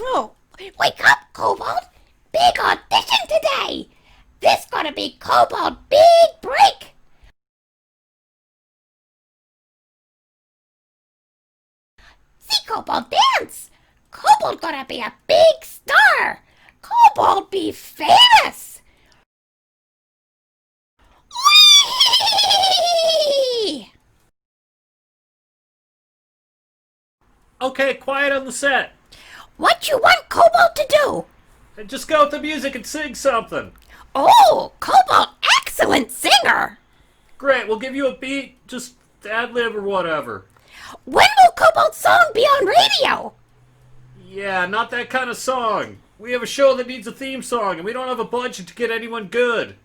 Oh, wake up, Kobold! Big audition today! This gonna be Kobold big break! See Kobold dance! Kobold gonna be a big star! Kobold be famous! Whee! Okay, quiet on the set. What you want Kobold to do? And just go with the music and sing something. Oh, Kobold, excellent singer! Great, we'll give you a beat, just ad-lib or whatever. When will Kobold's song be on radio? Yeah, not that kind of song. We have a show that needs a theme song, and we don't have a budget to get anyone good.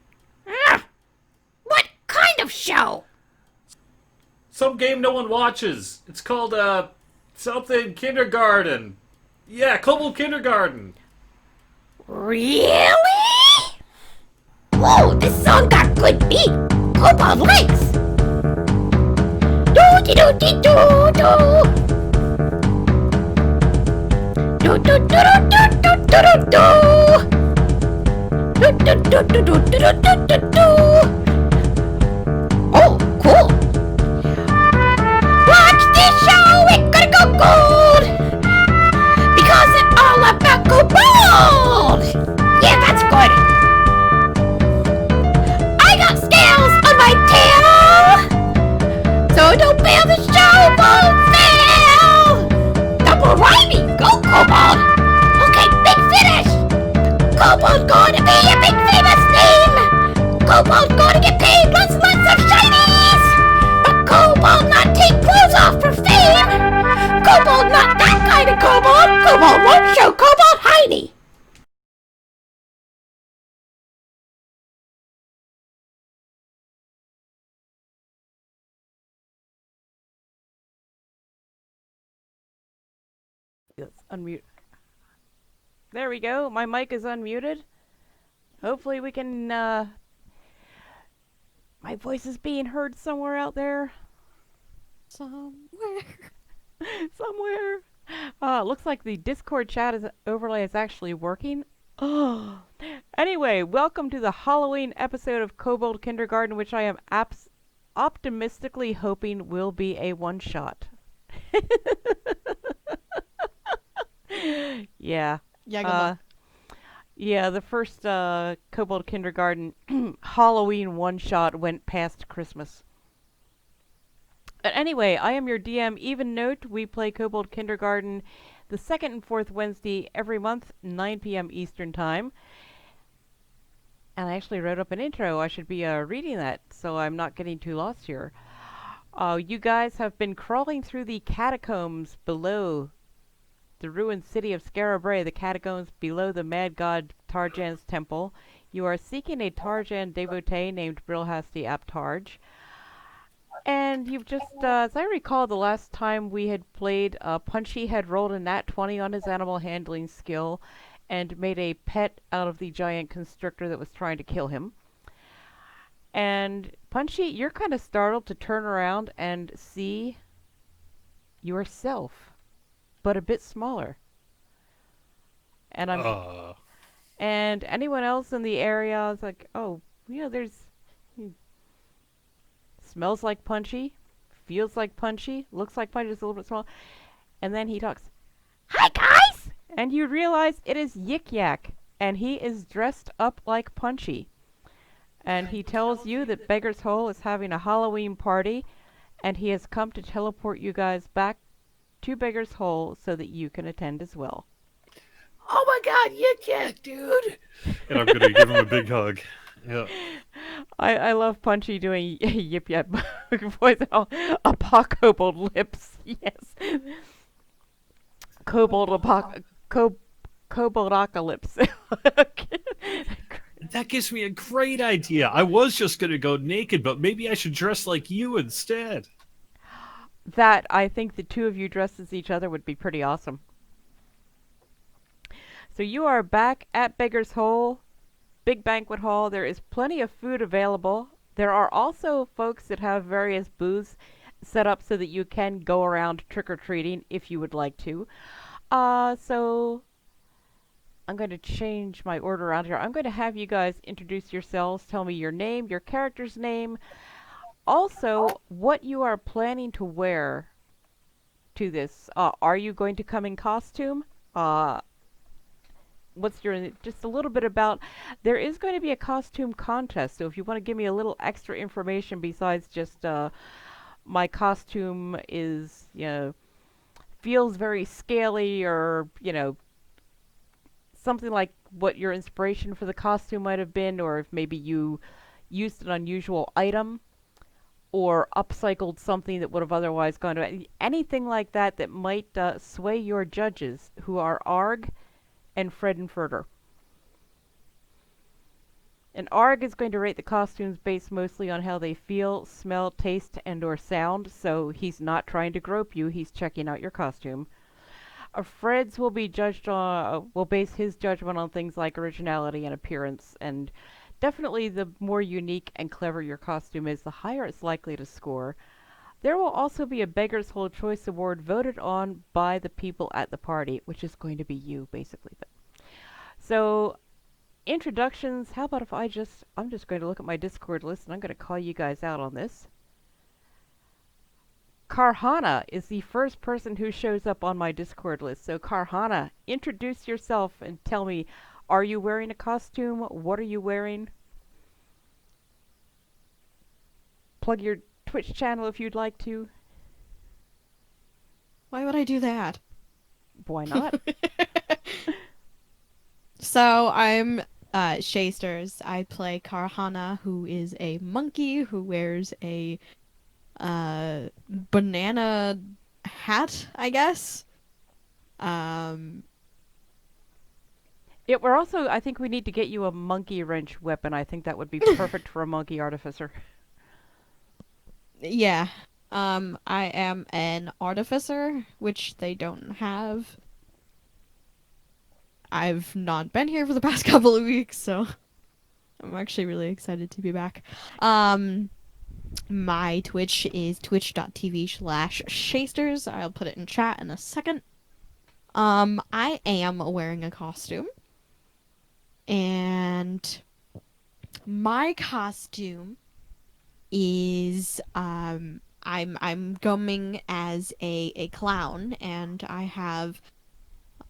What kind of show? Some game no one watches. It's called, something Kindergarten. Yeah, Kobold Kindergarten. Really? Whoa, this song got good beat. Kobold likes. Do-de-do-de-do-do. Do-do-do-do-do-do-do-do. Do-do-do-do-do-do-do-do. Oh, cool. Watch this show, it's gonna go gold. Because it's all about Kobold. Yeah, that's good. I got scales on my tail. So don't fail, the show won't fail. Double rhyming, go Kobold. Okay, big finish. Kobold's gonna be a big famous name. Kobold's gonna get paid lots of shinies. But Kobold not take clothes off for fame. Kobold not that kind of Kobold. Kobold won't show Kobold Heidi. Let's unmute. There we go. My mic is unmuted. Hopefully we can, my voice is being heard somewhere out there. Somewhere. Somewhere. Looks like the Discord chat overlay is actually working. Oh. Anyway, welcome to the Halloween episode of Kobold Kindergarten, which I am optimistically hoping will be a one-shot. Yeah. Yeah, the first Kobold Kindergarten Halloween one-shot went past Christmas. But anyway, I am your DM, EvenNote. We play Kobold Kindergarten the second and fourth Wednesday every month, 9 p.m. Eastern Time. And I actually wrote up an intro. I should be reading that, so I'm not getting too lost here. You guys have been crawling through the catacombs below the ruined city of Scarabray, the catacombs below the mad god Tarjan's temple. You are seeking a Tarjan devotee named Brilhasti Aptarj. And you've just, as I recall, the last time we had played, Punchy had rolled a nat 20 on his animal handling skill and made a pet out of the giant constrictor that was trying to kill him. And Punchy, you're kind of startled to turn around and see yourself, but a bit smaller. And and anyone else in the area is like, oh, smells like Punchy, feels like Punchy, looks like Punchy, just a little bit small. And then he talks, hi guys! And you realize it is Yik Yak, and he is dressed up like Punchy. And he tells you that Beggar's Hole is having a Halloween party, and he has come to teleport you guys back to Beggar's Hole so that you can attend as well. Oh my god, Yik Yak, dude! And I'm gonna give him a big hug. Yeah. I love Punchy doing Yip Yap voice and all. Kobold lips, yes. Koboldacalypse. That gives me a great idea. I was just gonna go naked, but maybe I should dress like you instead. That, I think the two of you dressed as each other would be pretty awesome. So you are back at Beggar's Hole. big banquet hall. There is plenty of food available. There are also folks that have various booths set up so that you can go around trick-or-treating if you would like to. So I'm going to change my order around here. I'm going to have you guys introduce yourselves, tell me your name, your character's name, also what you are planning to wear to this. Are you going to come in costume? What's your, just a little bit about, there is going to be a costume contest, so if you want to give me a little extra information besides just, my costume is, feels very scaly, or, something like what your inspiration for the costume might have been, or if maybe you used an unusual item, or upcycled something that would have otherwise gone to, anything like that that might sway your judges, who are Arg and Fred and Furter. And Arg is going to rate the costumes based mostly on how they feel, smell, taste, and or sound, so he's not trying to grope you, he's checking out your costume. Fred's will be judged on, will base his judgment on things like originality and appearance, and definitely the more unique and clever your costume is, the higher it's likely to score. There will also be a Beggar's Whole Choice Award voted on by the people at the party, which is going to be you, basically. So, introductions, how about if I'm just going to look at my Discord list and I'm going to call you guys out on this. Karhana is the first person who shows up on my Discord list. So Karhana, introduce yourself and tell me, are you wearing a costume? What are you wearing? Plug your Twitch channel if you'd like to. Why would I do that? Why not? So I'm Shasters. I play Karhana, who is a monkey who wears a banana hat, I guess. We're also, I think we need to get you a monkey wrench weapon. I think that would be perfect for a monkey artificer. Yeah. I am an artificer, which they don't have. I've not been here for the past couple of weeks, so I'm actually really excited to be back. My Twitch is twitch.tv/Shasters. I'll put it in chat in a second. I am wearing a costume. And my costume is I'm going as a clown, and I have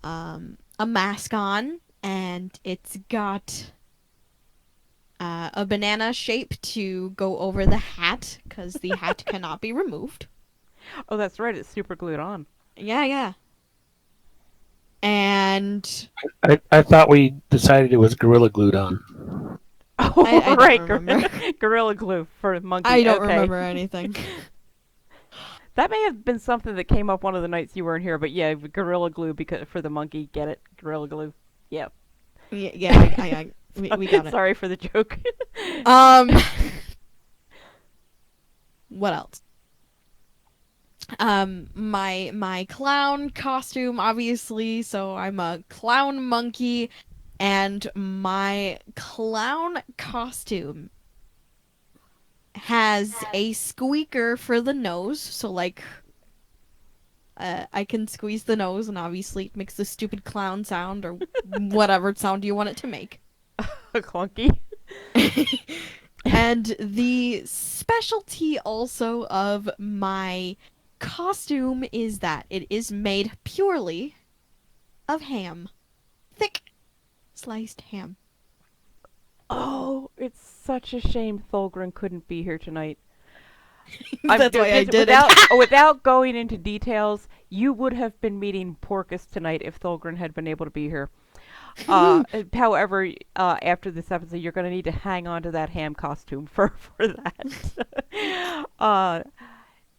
a mask on, and it's got a banana shape to go over the hat, because the hat cannot be removed. Oh, that's right, it's super glued on. Yeah. And I thought we decided it was Gorilla Glued on. Oh, I don't right, remember. Gorilla Glue for monkey. I don't okay. remember anything. That may have been something that came up one of the nights you weren't here, but yeah, Gorilla Glue because for the monkey. Get it? Gorilla Glue. Yeah. Yeah, we got it. Sorry for the joke. What else? My clown costume, obviously, so I'm a clown monkey, and my clown costume has a squeaker for the nose, so like I can squeeze the nose, and obviously it makes the stupid clown sound, or whatever sound you want it to make. Clunky. And the specialty also of my costume is that it is made purely of ham. Thick sliced ham. Oh, it's such a shame Thulgrin couldn't be here tonight. That's why I did it. Without going into details, you would have been meeting Porcus tonight if Thulgrin had been able to be here. However, after this episode, you're going to need to hang on to that ham costume for that.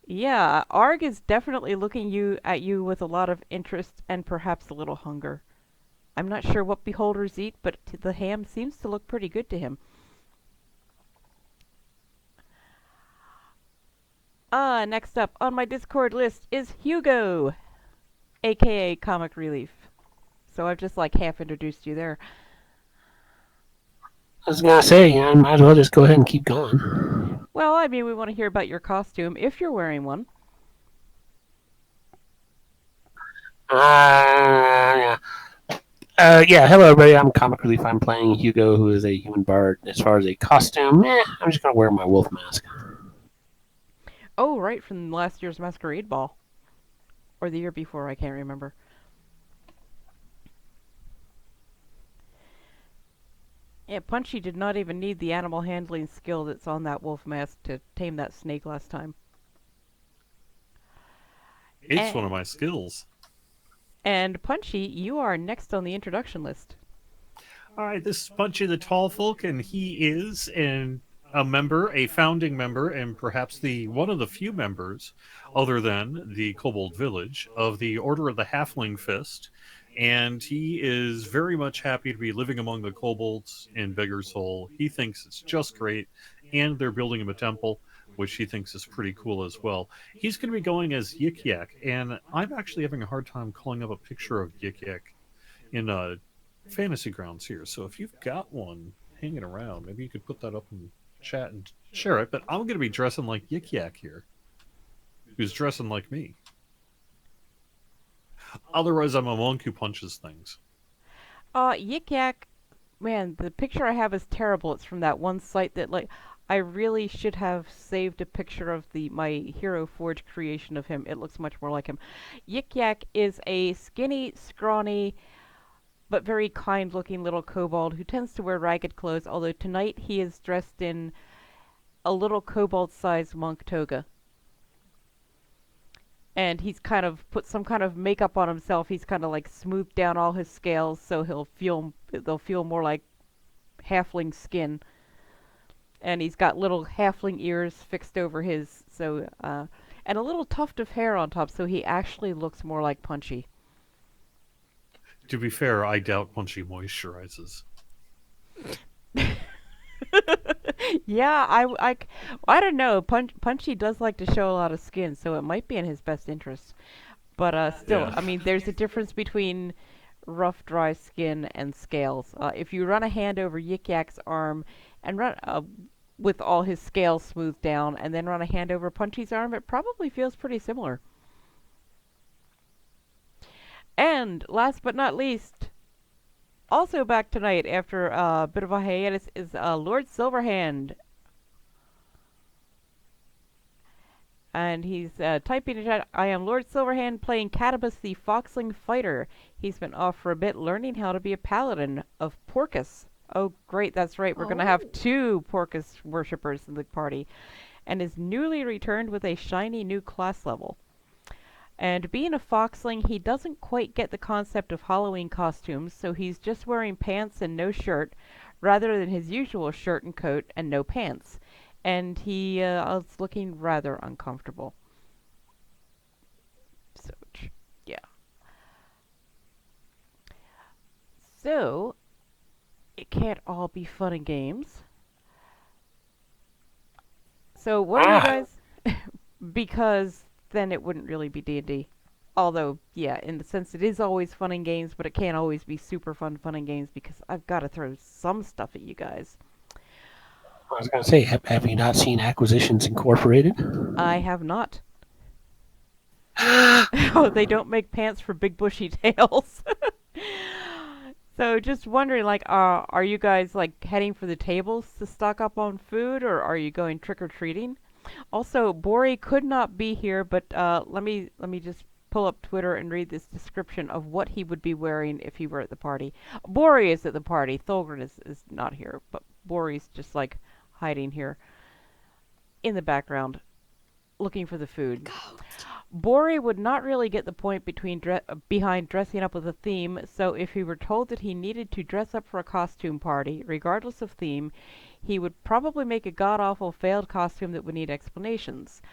Yeah, Arg is definitely looking at you with a lot of interest and perhaps a little hunger. I'm not sure what beholders eat, but the ham seems to look pretty good to him. Next up on my Discord list is Hugo, aka Comic Relief. So I've just like half introduced you there. I was gonna say, I might as well just go ahead and keep going. Well, I mean, we want to hear about your costume if you're wearing one. Yeah. Yeah, hello everybody, I'm Comic Relief. I'm playing Hugo, who is a human bard. As far as a costume, I'm just gonna wear my wolf mask. Oh, right, from last year's Masquerade Ball. Or the year before, I can't remember. Yeah, Punchy did not even need the animal handling skill that's on that wolf mask to tame that snake last time. It's one of my skills. And Punchy, you are next on the introduction list. All right, this is Punchy the Tall Folk, and he is a founding member, and perhaps one of the few members, other than the Kobold Village, of the Order of the Halfling Fist. And he is very much happy to be living among the kobolds in Beggar's Hole. He thinks it's just great, and they're building him a temple, which he thinks is pretty cool as well. He's going to be going as Yik Yak, and I'm actually having a hard time calling up a picture of Yik Yak in Fantasy Grounds here. So if you've got one hanging around, maybe you could put that up in chat and share it. But I'm going to be dressing like Yik Yak here, who's dressing like me. Otherwise, I'm a monk who punches things. Yik Yak, man, the picture I have is terrible. It's from that one site that, like, I really should have saved a picture of my Hero Forge creation of him. It looks much more like him. Yik Yak is a skinny, scrawny, but very kind-looking little kobold who tends to wear ragged clothes, although tonight he is dressed in a little kobold-sized monk toga. And he's kind of put some kind of makeup on himself. He's kind of like smoothed down all his scales so they'll feel more like halfling skin. And he's got little halfling ears fixed over his, and a little tuft of hair on top, so he actually looks more like Punchy. To be fair, I doubt Punchy moisturizes. Yeah, I don't know. Punchy does like to show a lot of skin, so it might be in his best interest. But still, Yeah. I mean, there's a difference between rough, dry skin and scales. If you run a hand over Yik Yak's arm and run with all his scales smoothed down, and then run a hand over Punchy's arm, it probably feels pretty similar. And last but not least, also back tonight after a bit of a hiatus is Lord Silverhand. And he's typing in chat, I am Lord Silverhand playing Catabus the Foxling Fighter. He's been off for a bit learning how to be a paladin of Porcus. Oh great, that's right, we're going to have 2 Porcus worshippers in the party. And is newly returned with a shiny new class level. And being a foxling, he doesn't quite get the concept of Halloween costumes, so he's just wearing pants and no shirt, rather than his usual shirt and coat and no pants. And he is looking rather uncomfortable. So, yeah. So, it can't all be fun and games. So, what are you guys... because... then it wouldn't really be D&D. Although, yeah, in the sense it is always fun and games, but it can't always be super fun and games because I've got to throw some stuff at you guys. I was gonna say, have you not seen Acquisitions Incorporated? I have not. Oh, they don't make pants for big bushy tails. So just wondering, like, are you guys, like, heading for the tables to stock up on food, or are you going trick-or-treating? Also, Bori could not be here, but let me just pull up Twitter and read this description of what he would be wearing if he were at the party. Bori is at the party. Thulgrin is not here, but Bori's just, like, hiding here in the background, looking for the food. Bori would not really get the point behind dressing up with a theme, so if he were told that he needed to dress up for a costume party, regardless of theme, he would probably make a god-awful failed costume that would need explanations.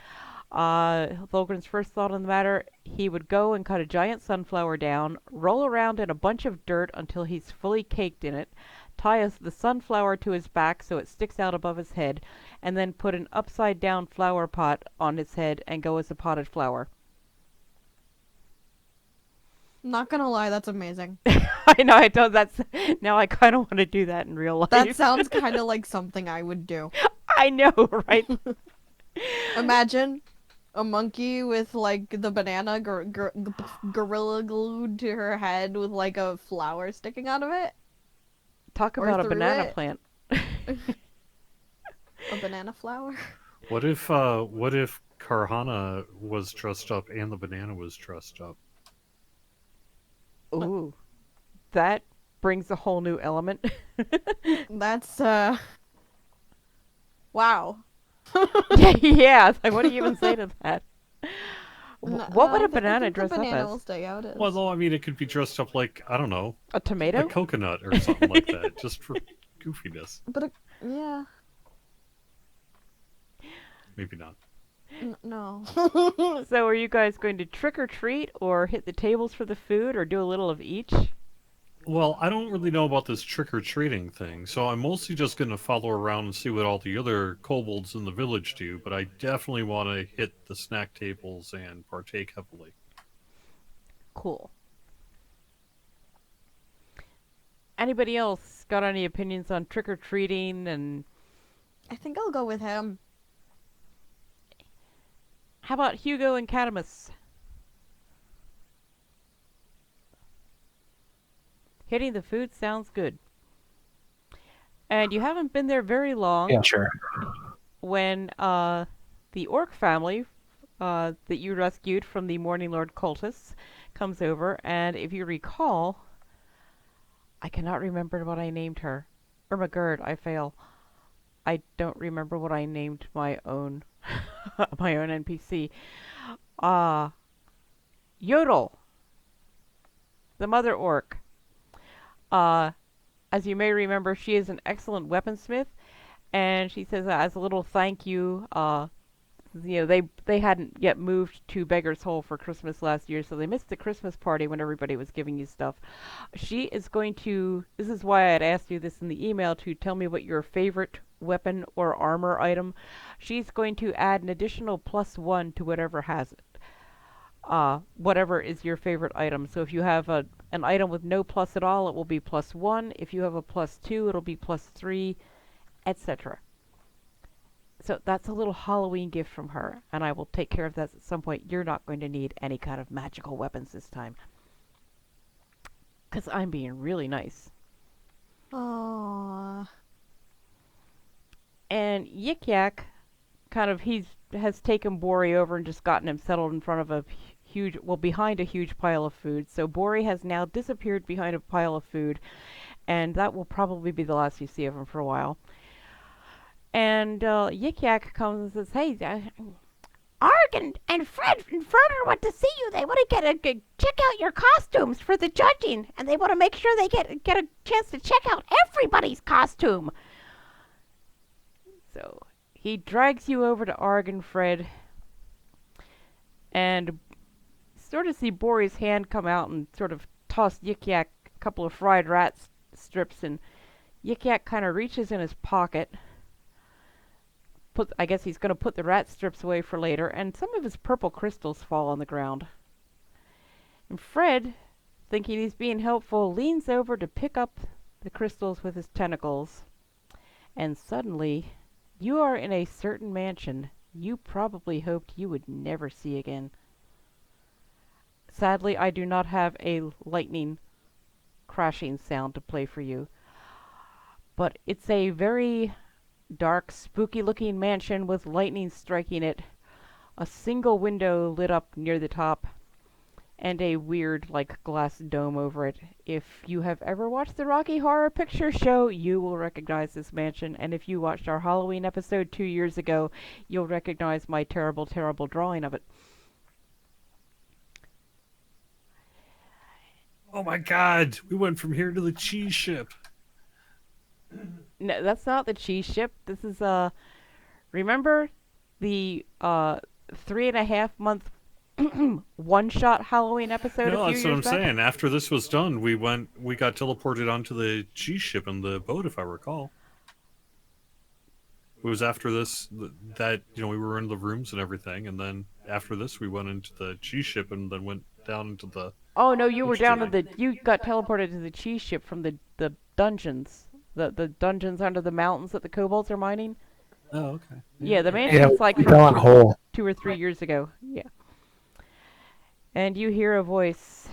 Thulgrin's first thought on the matter, he would go and cut a giant sunflower down, roll around in a bunch of dirt until he's fully caked in it, tie the sunflower to his back so it sticks out above his head, and then put an upside-down flower pot on his head and go as a potted flower. Not gonna lie, that's amazing. I know I don't. That's now I kind of want to do that in real life. That sounds kind of like something I would do. I know, right? Imagine a monkey with like the banana gorilla glued to her head with like a flower sticking out of it. Talk Or about a through banana it. plant. A banana flower. What if Karhana was dressed up and the banana was dressed up? Ooh, that brings a whole new element. That's wow. Yeah, it's like what do you even say to that? What would I a banana think dress the up banana as? will stay out as. Well, no, I mean, it could be dressed up like, I don't know, A tomato? a coconut or something like that, just for goofiness. But yeah, Maybe not. no. So are you guys going to trick or treat or hit the tables for the food or do a little of each? Well, I don't really know about this trick-or-treating thing, so I'm mostly just going to follow around and see what all the other kobolds in the village do, but I definitely want to hit the snack tables and partake heavily. Cool. Anybody else got any opinions on trick or treating? And I think I'll go with him. how about Hugo and Catamus? Hitting the food sounds good. And you haven't been there very long Yeah, sure. when the orc family that you rescued from the Morning Lord cultists comes over, and if you recall, I cannot remember what I named her. Ermagerd, I fail. I don't remember what I named my own my own NPC. Yodel, the mother orc. As you may remember, she is an excellent weaponsmith, and she says as a little thank you, they hadn't yet moved to Beggar's Hole for Christmas last year, so they missed the Christmas party when everybody was giving you stuff. She is going to, this is why I had asked you this in the email, to tell me what your favorite weapon or armor item. She's going to add an additional +1 to whatever has it. Whatever is your favorite item. So if you have an item with no plus at all, it will be +1. If you have a +2, it'll be +3, etc. So that's a little Halloween gift from her, and I will take care of that at some point. You're not going to need any kind of magical weapons this time. Because I'm being really nice. Aww. And Yik Yak, has taken Bori over and just gotten him settled in front of a behind a huge pile of food. So Bori has now disappeared behind a pile of food, and that will probably be the last you see of him for a while. And Yik Yak comes and says, "Hey, Arg and Fred and Froder want to see you. They want to check out your costumes for the judging, and they want to make sure they get a chance to check out everybody's costume." So he drags you over to Arg and Fred, and sort of see Bori's hand come out and sort of toss Yik Yak a couple of fried rat strips, and Yik Yak kind of reaches in his pocket. I guess he's going to put the rat strips away for later, and some of his purple crystals fall on the ground. And Fred, thinking he's being helpful, leans over to pick up the crystals with his tentacles. And suddenly, you are in a certain mansion you probably hoped you would never see again. Sadly, I do not have a lightning crashing sound to play for you. But it's a very dark, spooky-looking mansion with lightning striking it, a single window lit up near the top, and a weird, glass dome over it. If you have ever watched the Rocky Horror Picture Show, you will recognize this mansion, and if you watched our Halloween episode 2 years ago, you'll recognize my terrible, terrible drawing of it. Oh my god, we went from here to the cheese ship. No, that's not the cheese ship. This is, remember the, 3.5-month one-shot Halloween episode No, a few that's what I'm years back? saying. After this was done, we got teleported onto the cheese ship in the boat, if I recall. It was after this that, we were in the rooms and everything, and then after this we went into the cheese ship and then went down into the Oh no, you were Which down game? in the. You got teleported to the cheese ship from the dungeons. The dungeons under the mountains that the kobolds are mining. Oh, okay. Yeah, the Yeah, mansion's like we from fell in a hole. 2 or 3 years ago. Yeah. And you hear a voice,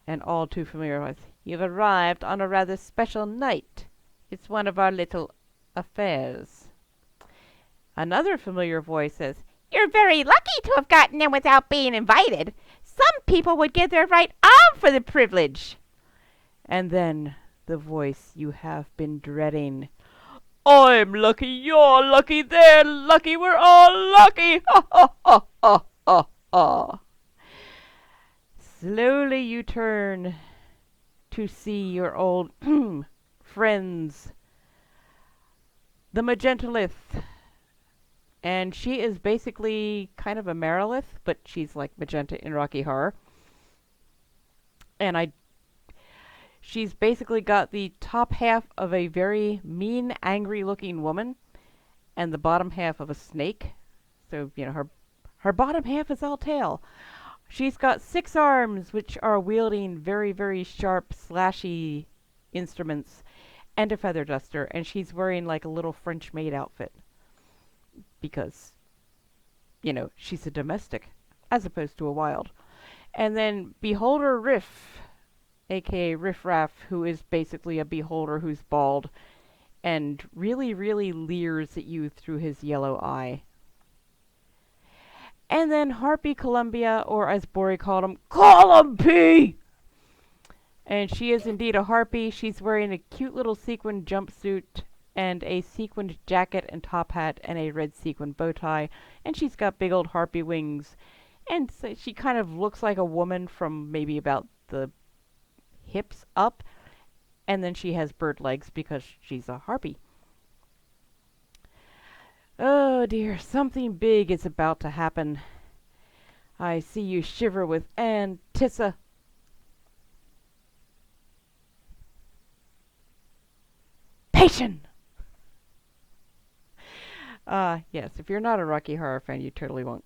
an all too familiar voice. You've arrived on a rather special night. It's one of our little affairs. Another familiar voice says, You're very lucky to have gotten in without being invited. Some people would give their right arm for the privilege. And then the voice you have been dreading. I'm lucky, you're lucky, they're lucky, we're all lucky. Ha ha ha ha ha ha. Slowly you turn to see your old friends, the Magentalith. And she is basically kind of a Marilith, but she's like Magenta in Rocky Horror. And she's basically got the top half of a very mean, angry-looking woman, and the bottom half of a snake. So, her bottom half is all tail. She's got 6 arms, which are wielding very, very sharp, slashy instruments, and a feather duster, and she's wearing like a little French maid outfit. Because, she's a domestic, as opposed to a wild. And then Beholder Riff, aka Riff Raff, who is basically a beholder who's bald, and really, really leers at you through his yellow eye. And then Harpy Columbia, or as Bori called him, Columby! And she is indeed a harpy. She's wearing a cute little sequined jumpsuit and a sequined jacket and top hat and a red sequined bow tie. And she's got big old harpy wings. And so she kind of looks like a woman from maybe about the hips up. And then she has bird legs because she's a harpy. Oh dear, something big is about to happen. I see you shiver with anticipation. Yes, if you're not a Rocky Horror fan, you totally won't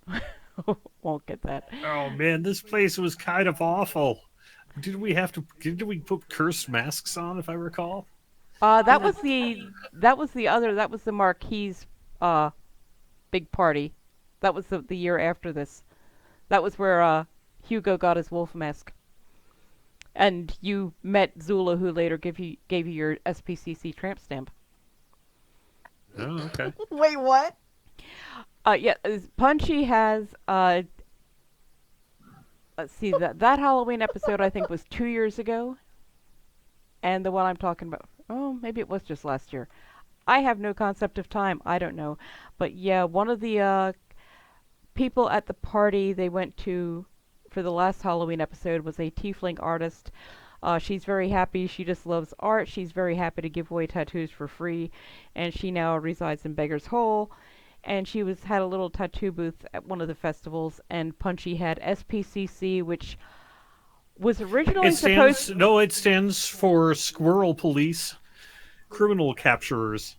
won't get that. Oh man, this place was kind of awful. Did we put cursed masks on, if I recall? That was the Marquis big party. That was the year after this. That was where Hugo got his wolf mask. And you met Zula, who later gave you your SPCC tramp stamp. Oh, okay. Wait, what? Yeah, Punchy has let's see, that Halloween episode I think was 2 years ago. And the one I'm talking about, maybe it was just last year. I have no concept of time. I don't know. But yeah, one of the people at the party they went to for the last Halloween episode was a tiefling artist. She's very happy. She just loves art. She's very happy to give away tattoos for free. And she now resides in Beggar's Hole. And she had a little tattoo booth at one of the festivals. And Punchy had SPCC, which was originally supposed... No, it stands for Squirrel Police. Criminal Capturers.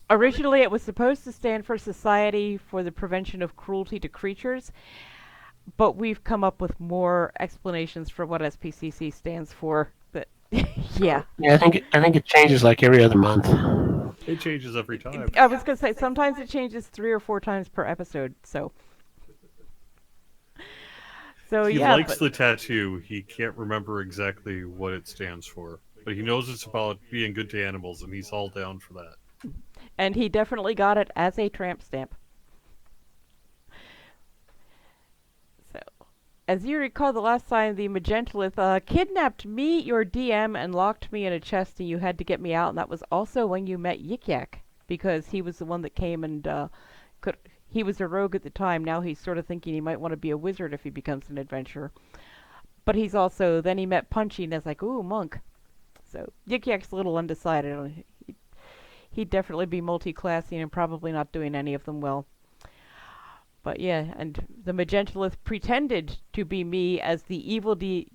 Originally, it was supposed to stand for Society for the Prevention of Cruelty to Creatures, but we've come up with more explanations for what SPCC stands for. But yeah. Yeah, I think it changes like every other month. It changes every time. I was gonna say sometimes it changes 3 or 4 times per episode. So He yeah. likes the tattoo. He can't remember exactly what it stands for, but he knows it's about being good to animals, and he's all down for that. And he definitely got it as a tramp stamp. So, as you recall, the last time the Magentalith kidnapped me, your DM, and locked me in a chest, and you had to get me out. And that was also when you met Yik Yak, because he was the one that came and he was a rogue at the time. Now he's sort of thinking he might want to be a wizard if he becomes an adventurer. But then he met Punchy, and is like, ooh, monk. So Yik Yak's a little undecided. He'd definitely be multi-classing and probably not doing any of them well. But yeah, and the Magentalith pretended to be me as the evil DM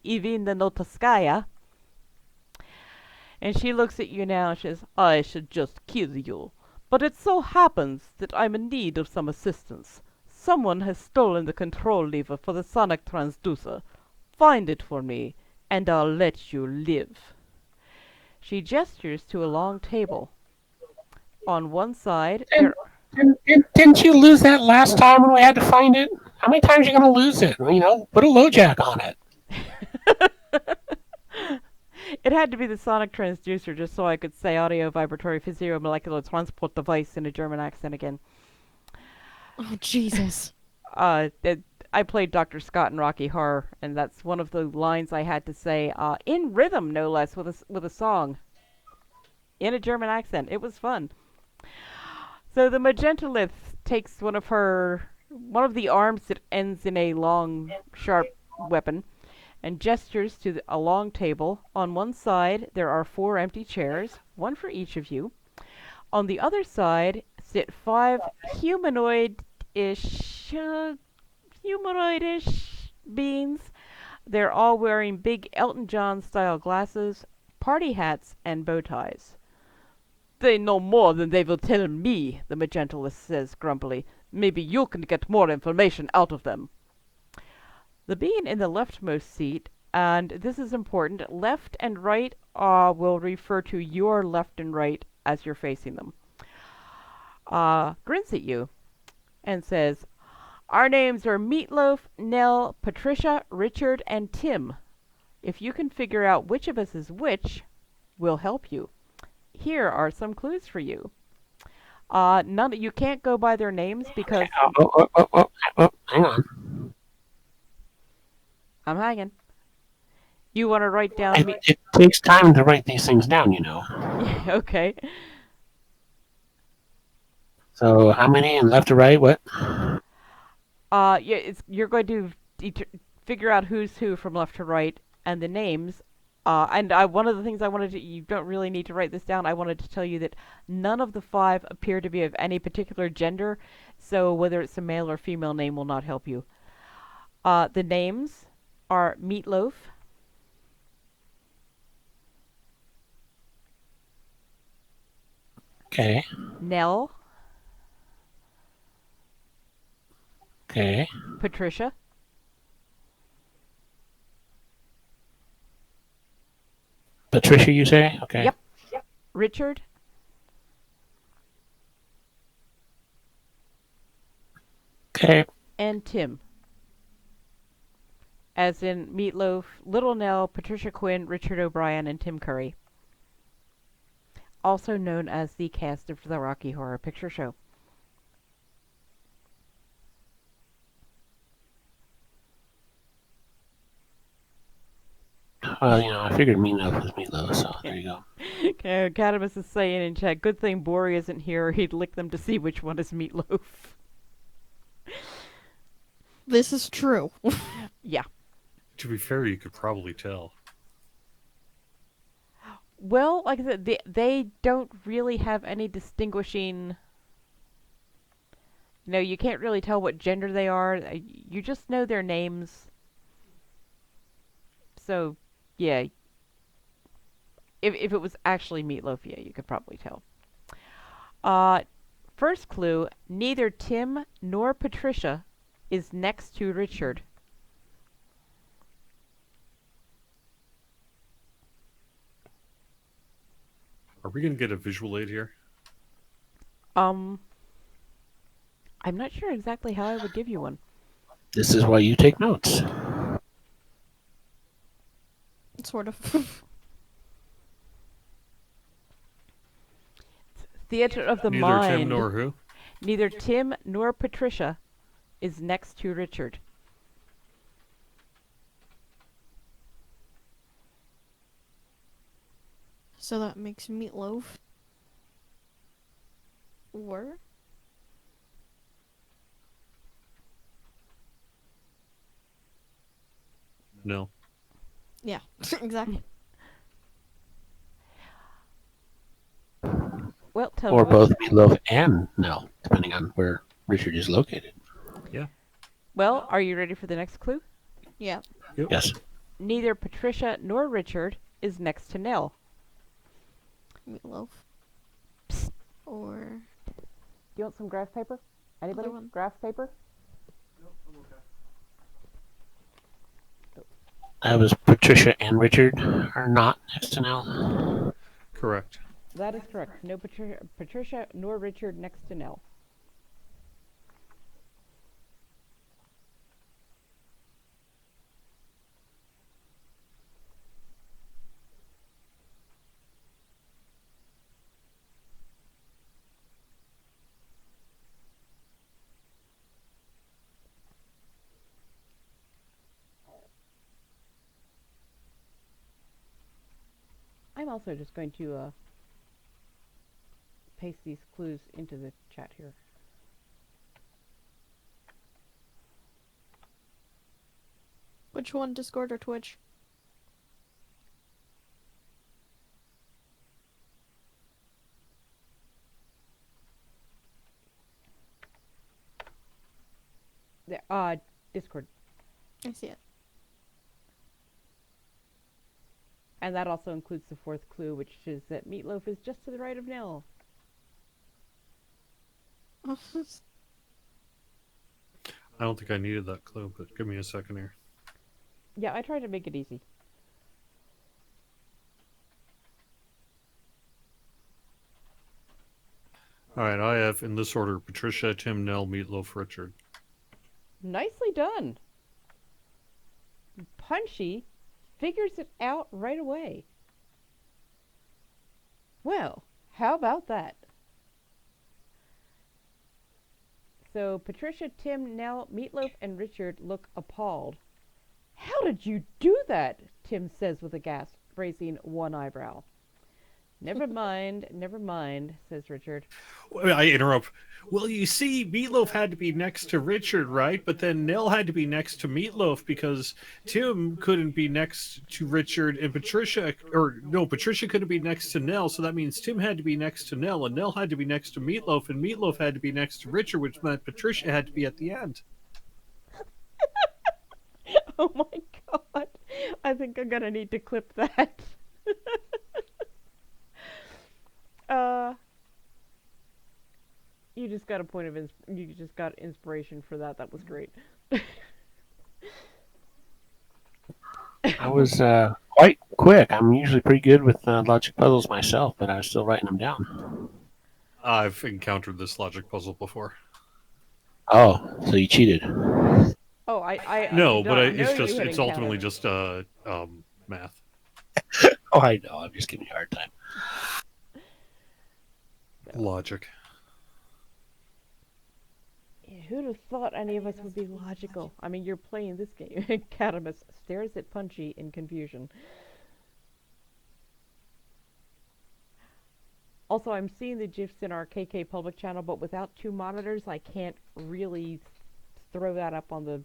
EvenNote. And she looks at you now and says, I should just kill you. But it so happens that I'm in need of some assistance. Someone has stolen the control lever for the sonic transducer. Find it for me, and I'll let you live. She gestures to a long table. On one side, And, didn't you lose that last time when we had to find it? How many times are you going to lose it? Put a low jack on it. It had to be the sonic transducer just so I could say audio vibratory physio-molecular transport device in a German accent again. Oh, Jesus. I played Dr. Scott in Rocky Horror, and that's one of the lines I had to say in rhythm, no less, with a song in a German accent. It was fun. So the Magentolith takes one of the arms that ends in a long, sharp weapon, and gestures to a long table. On one side, there are 4 empty chairs, one for each of you. On the other side sit 5 humanoid-ish beings. They're all wearing big Elton John style glasses, party hats, and bow ties. They know more than they will tell me, the Magentolith says grumpily. Maybe you can get more information out of them. The being in the leftmost seat, and this is important, left and right will refer to your left and right as you're facing them, grins at you and says, our names are Meatloaf, Nell, Patricia, Richard, and Tim. If you can figure out which of us is which, we'll help you. Here are some clues for you. You can't go by their names because... Hang on. I'm hanging. You want to write down... It takes time to write these things down, Yeah, okay. So how many and left to right? What? You're going to figure out who's who from left to right and the names. One of the things you don't really need to write this down. I wanted to tell you that none of the 5 appear to be of any particular gender, so whether it's a male or female name will not help you. The names are Meatloaf, Okay. Nell, Okay. Patricia, Patricia, you say? Okay. Yep. Richard, Okay. and Tim. As in Meatloaf, Little Nell, Patricia Quinn, Richard O'Brien, and Tim Curry. Also known as the cast of the Rocky Horror Picture Show. Well, I figured Meatloaf was Meatloaf, so there you go. Okay, Cadamus is saying in chat, good thing Bori isn't here, he'd lick them to see which one is Meatloaf. This is true. Yeah. To be fair, you could probably tell. Well, like I said, they don't really have any distinguishing... you can't really tell what gender they are. You just know their names. So, yeah. If it was actually Meatloaf, yeah, you could probably tell. First clue, neither Tim nor Patricia is next to Richard. Are we going to get a visual aid here? I'm not sure exactly how I would give you one. This is why you take notes. Sort of. Theater of the Neither mind. Tim nor who? Neither Tim nor Patricia is next to Richard. So that makes Meatloaf. Or? No. Yeah, exactly. Well, tell Or me both Meatloaf and Nell, depending on where Richard is located. Yeah. Well, are you ready for the next clue? Yeah. Yep. Yes. Neither Patricia nor Richard is next to Nell. Meatloaf. Psst. Or... Do you want some graph paper? Anybody? Other one. Graph paper? That was Patricia and Richard are not next to Nell. Correct. That is correct. No Patricia nor Richard next to Nell. I'm also just going to paste these clues into the chat here. Which one, Discord or Twitch? There, Discord. I see it. And that also includes the fourth clue, which is that Meatloaf is just to the right of Nell. I don't think I needed that clue, but give me a second here. Yeah, I tried to make it easy. All right, I have in this order: Patricia, Tim, Nell, Meatloaf, Richard. Nicely done. Punchy figures it out right away. Well, how about that? So Patricia, Tim, Nell, Meatloaf, and Richard look appalled. How did you do that? Tim says with a gasp, raising one eyebrow. Never mind, says Richard. I interrupt. Well, you see, Meatloaf had to be next to Richard, right? But then Nell had to be next to Meatloaf because Tim couldn't be next to Richard, and Patricia couldn't be next to Nell, so that means Tim had to be next to Nell, and Nell had to be next to Meatloaf, and Meatloaf had to be next to Richard, which meant Patricia had to be at the end. Oh my god. I think I'm gonna need to clip that. You just got a point of you just got inspiration for that. That was great. I was quite quick. I'm usually pretty good with logic puzzles myself, but I was still writing them down. I've encountered this logic puzzle before. Oh, so you cheated. Oh, I No, did but not know it's you just had it's ultimately encountered. just math. Oh, I know. I'm just giving you a hard time. Logic. Yeah, who'd have thought any of us would be logical? I mean, you're playing this game. Catamus stares at Punchy in confusion. Also, I'm seeing the GIFs in our KK public channel, but without two monitors, I can't really throw that up on the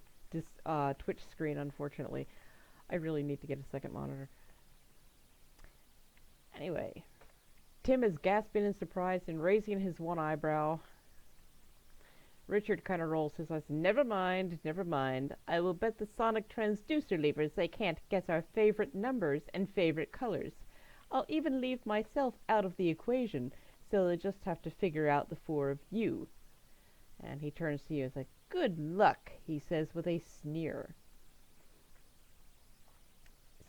Twitch screen, unfortunately. I really need to get a second monitor. Anyway, Tim is gasping in surprise and raising his one eyebrow. Richard kind of rolls his eyes. Never mind. I will bet the sonic transducer levers they can't guess our favorite numbers and favorite colors. I'll even leave myself out of the equation, so they'll just have to figure out the four of you. And he turns to you and is like, good luck, he says with a sneer.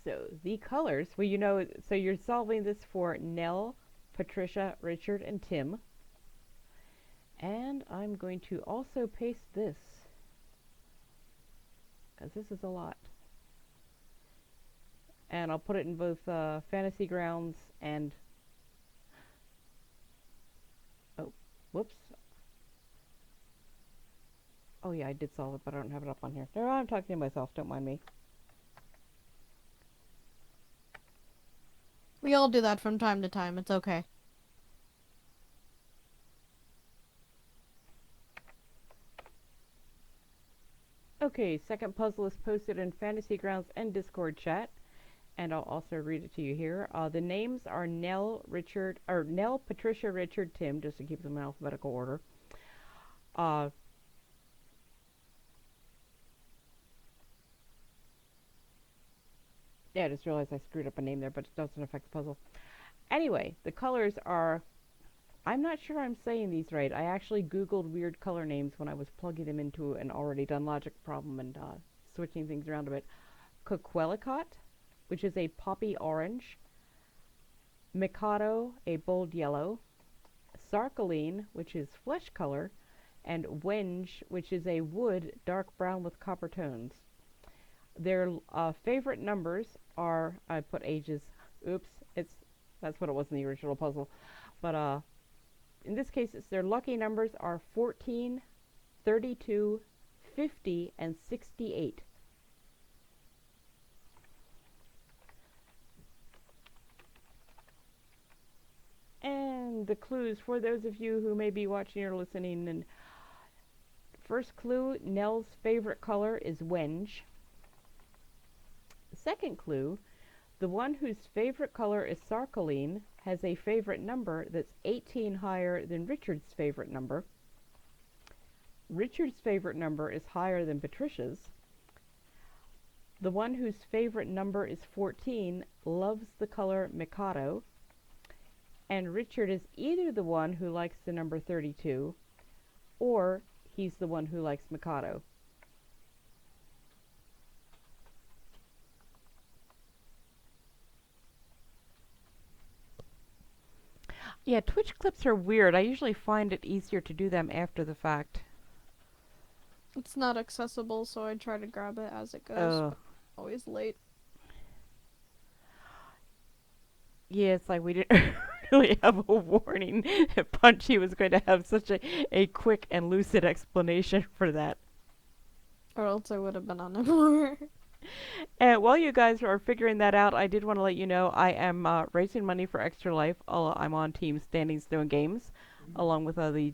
So, the colors, well, you know, so you're solving this for Nell, Patricia, Richard, and Tim. And I'm going to also paste this, because this is a lot. And I'll put it in both Fantasy Grounds and... Oh, whoops. Oh yeah, I did solve it, but I don't have it up on here. No, I'm talking to myself, don't mind me. We all do that from time to time. It's okay. Okay, second puzzle is posted in Fantasy Grounds and Discord chat, and I'll also read it to you here. The names are Nell, Patricia, Richard, Tim, just to keep them in alphabetical order. Yeah, I just realized I screwed up a name there, but it doesn't affect the puzzle. Anyway, the colors are... I'm not sure I'm saying these right. I actually Googled weird color names when I was plugging them into an already done logic problem and switching things around a bit. Coquelicot, which is a poppy orange, Mikado, a bold yellow, Sarcoline, which is flesh color, and Wenge, which is a wood dark brown with copper tones. Their favorite numbers are, I put ages, oops, that's what it was in the original puzzle, but in this case their lucky numbers are 14, 32, 50, and 68. And the clues for those of you who may be watching or listening. And first clue, Nell's favorite color is Wenge. Second clue, the one whose favorite color is Sarcoline has a favorite number that's 18 higher than Richard's favorite number. Richard's favorite number is higher than Patricia's. The one whose favorite number is 14 loves the color Mikado. And Richard is either the one who likes the number 32, or he's the one who likes Mikado. Yeah, Twitch clips are weird. I usually find it easier to do them after the fact. It's not accessible, so I try to grab it as it goes. Oh. Always late. Yeah, it's like we didn't really have a warning that Punchy was going to have such a quick and lucid explanation for that. Or else I would have been on it more. And while you guys are figuring that out, I did want to let you know I am raising money for Extra Life. I'm on Team Standing Stone Games, along with the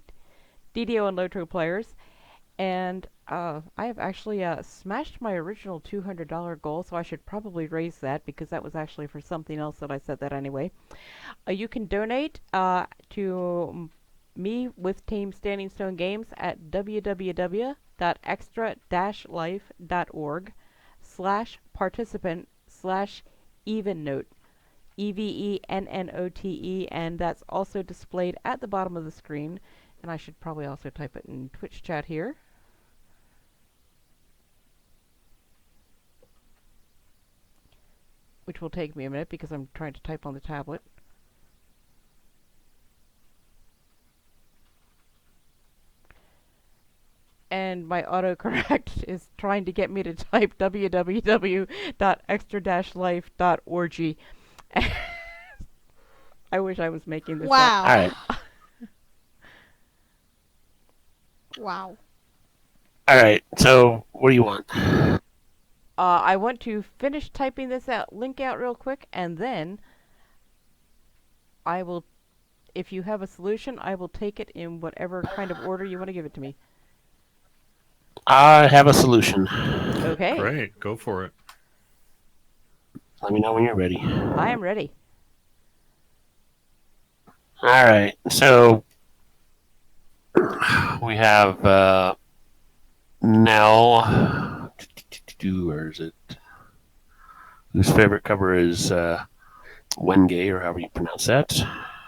DDO and Lotro players. And I have actually smashed my original $200 goal, so I should probably raise that because that was actually for something else that I said that anyway. You can donate to me with Team Standing Stone Games at www.extra-life.org/participant/EvenNote. EvenNote, and that's also displayed at the bottom of the screen. And I should probably also type it in Twitch chat here. Which will take me a minute because I'm trying to type on the tablet. And my autocorrect is trying to get me to type www.extra-life.org. I wish I was making this Wow. up. All right. Wow. All right. So, what do you want? I want to finish typing this link out real quick, and then I will, if you have a solution, I will take it in whatever kind of order you want to give it to me. I have a solution. Okay. Great, go for it. Let me know when you're ready. I am ready. All right. So, we have Nell. Where is it? Whose favorite cover is Wenge, or however you pronounce that.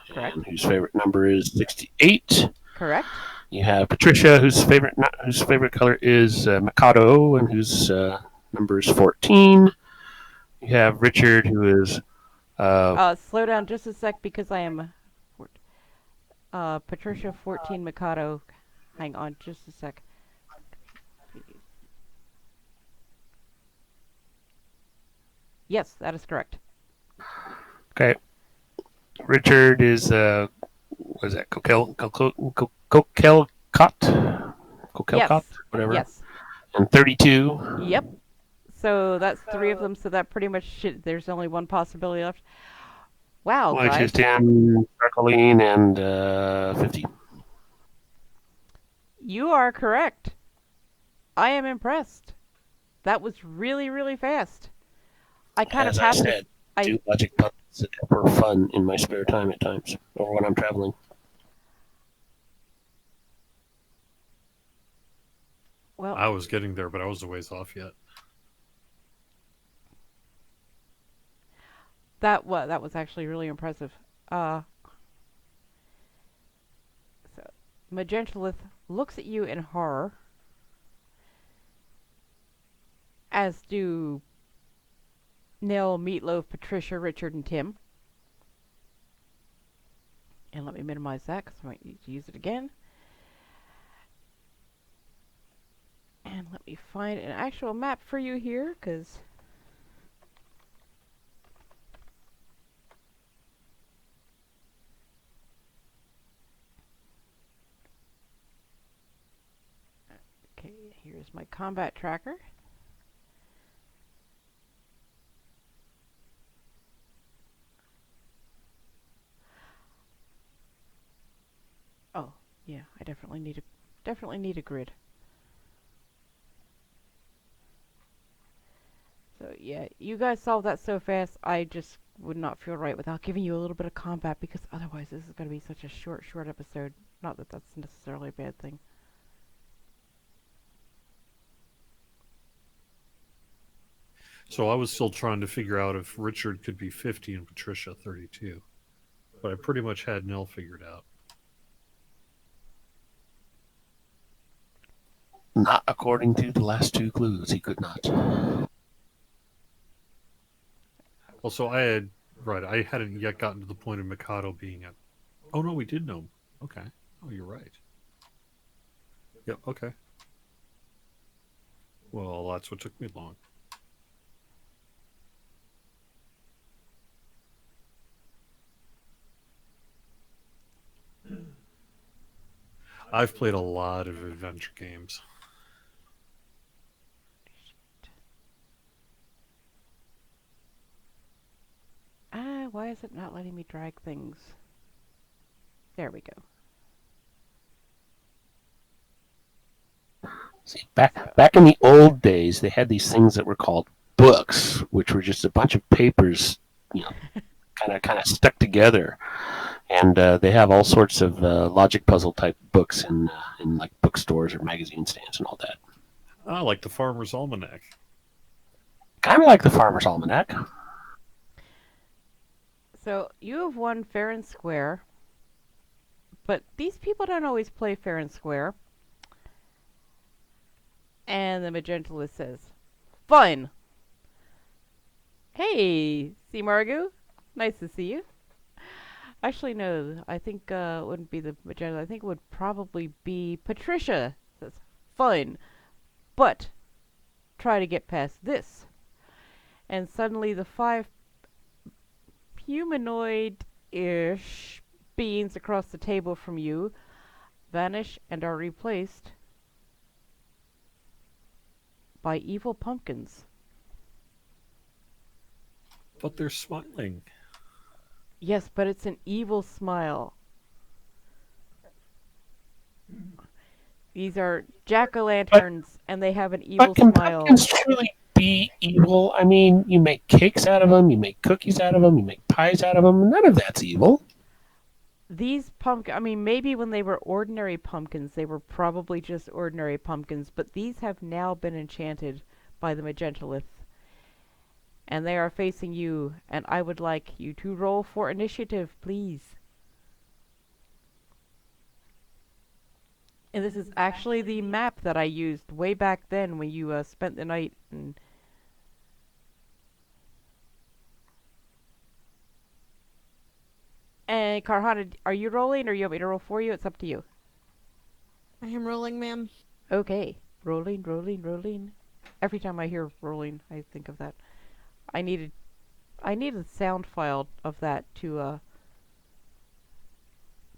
Correct. And whose favorite number is 68. Correct. You have Patricia, whose favorite color is Mikado, and whose number is 14. You have Richard, who is Slow down just a sec because I am Patricia 14 Mikado. Hang on just a sec. Yes, that is correct. okay. Richard is what is that? Coquelicot, Yes. whatever. Yes. And 32. Yep. So that's 3 of them. So that pretty much there's only one possibility left. Wow, Which guys. is 10, Sparkling, and 50. You are correct. I am impressed. That was really, really fast. I kind As of I have said, to. do logic puzzles for fun in my spare time at times, or when I'm traveling. Well, I was getting there, but I was a ways off yet. that was actually really impressive. So Magentalith looks at you in horror, as do Nell, Meatloaf, Patricia, Richard, and Tim. And let me minimize that because I might need to use it again. And let me find an actual map for you here because... Okay, here's my combat tracker. Oh, yeah, I definitely need a grid. So yeah, you guys solved that so fast, I just would not feel right without giving you a little bit of combat because otherwise this is going to be such a short episode. Not that that's necessarily a bad thing. So I was still trying to figure out if Richard could be 50 and Patricia 32. But I pretty much had Nell figured out. Not according to the last two clues. He could not. Also, I hadn't yet gotten to the point of Mikado being at... Oh, no, we did know. Okay. Oh, you're right. Yep, okay. Well, that's what took me long. I've played a lot of adventure games. Why is it not letting me drag things? There we go. See, back in the old days, they had these things that were called books, which were just a bunch of papers, kind of stuck together. And they have all sorts of logic puzzle type books in like bookstores or magazine stands and all that. Ah, like the Farmer's Almanac. Kind of like the Farmer's Almanac. So you have won fair and square, but these people don't always play fair and square. And the Magentalist says, "Fun." Hey, see Margot? Nice to see you. Actually, no, I think it wouldn't be the Magenta. I think it would probably be Patricia. Says, "Fun, but try to get past this." And suddenly the 5 humanoid-ish beings across the table from you vanish and are replaced by evil pumpkins. But they're smiling. Yes, but it's an evil smile. These are jack-o'-lanterns, and they have an evil But can smile. pumpkins truly be evil? I mean, you make cakes out of them, you make cookies out of them, you make pies out of them. None of that's evil. These maybe when they were ordinary pumpkins, they were probably just ordinary pumpkins, but these have now been enchanted by the Magentalith. And they are facing you, and I would like you to roll for initiative, please. And this is actually the map that I used way back then when you spent the night and... And Karhana, are you rolling or you want me to roll for you? It's up to you. I am rolling, ma'am. Okay. Rolling, rolling, rolling. Every time I hear rolling, I think of that. I need a sound file of that to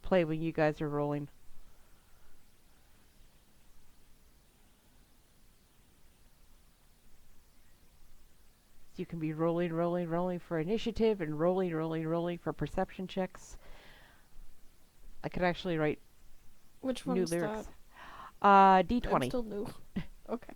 play when you guys are rolling. So you can be rolling, rolling, rolling for initiative and rolling, rolling, rolling for perception checks. I could actually write Which new one's lyrics. that? D20. I'm still new. Okay.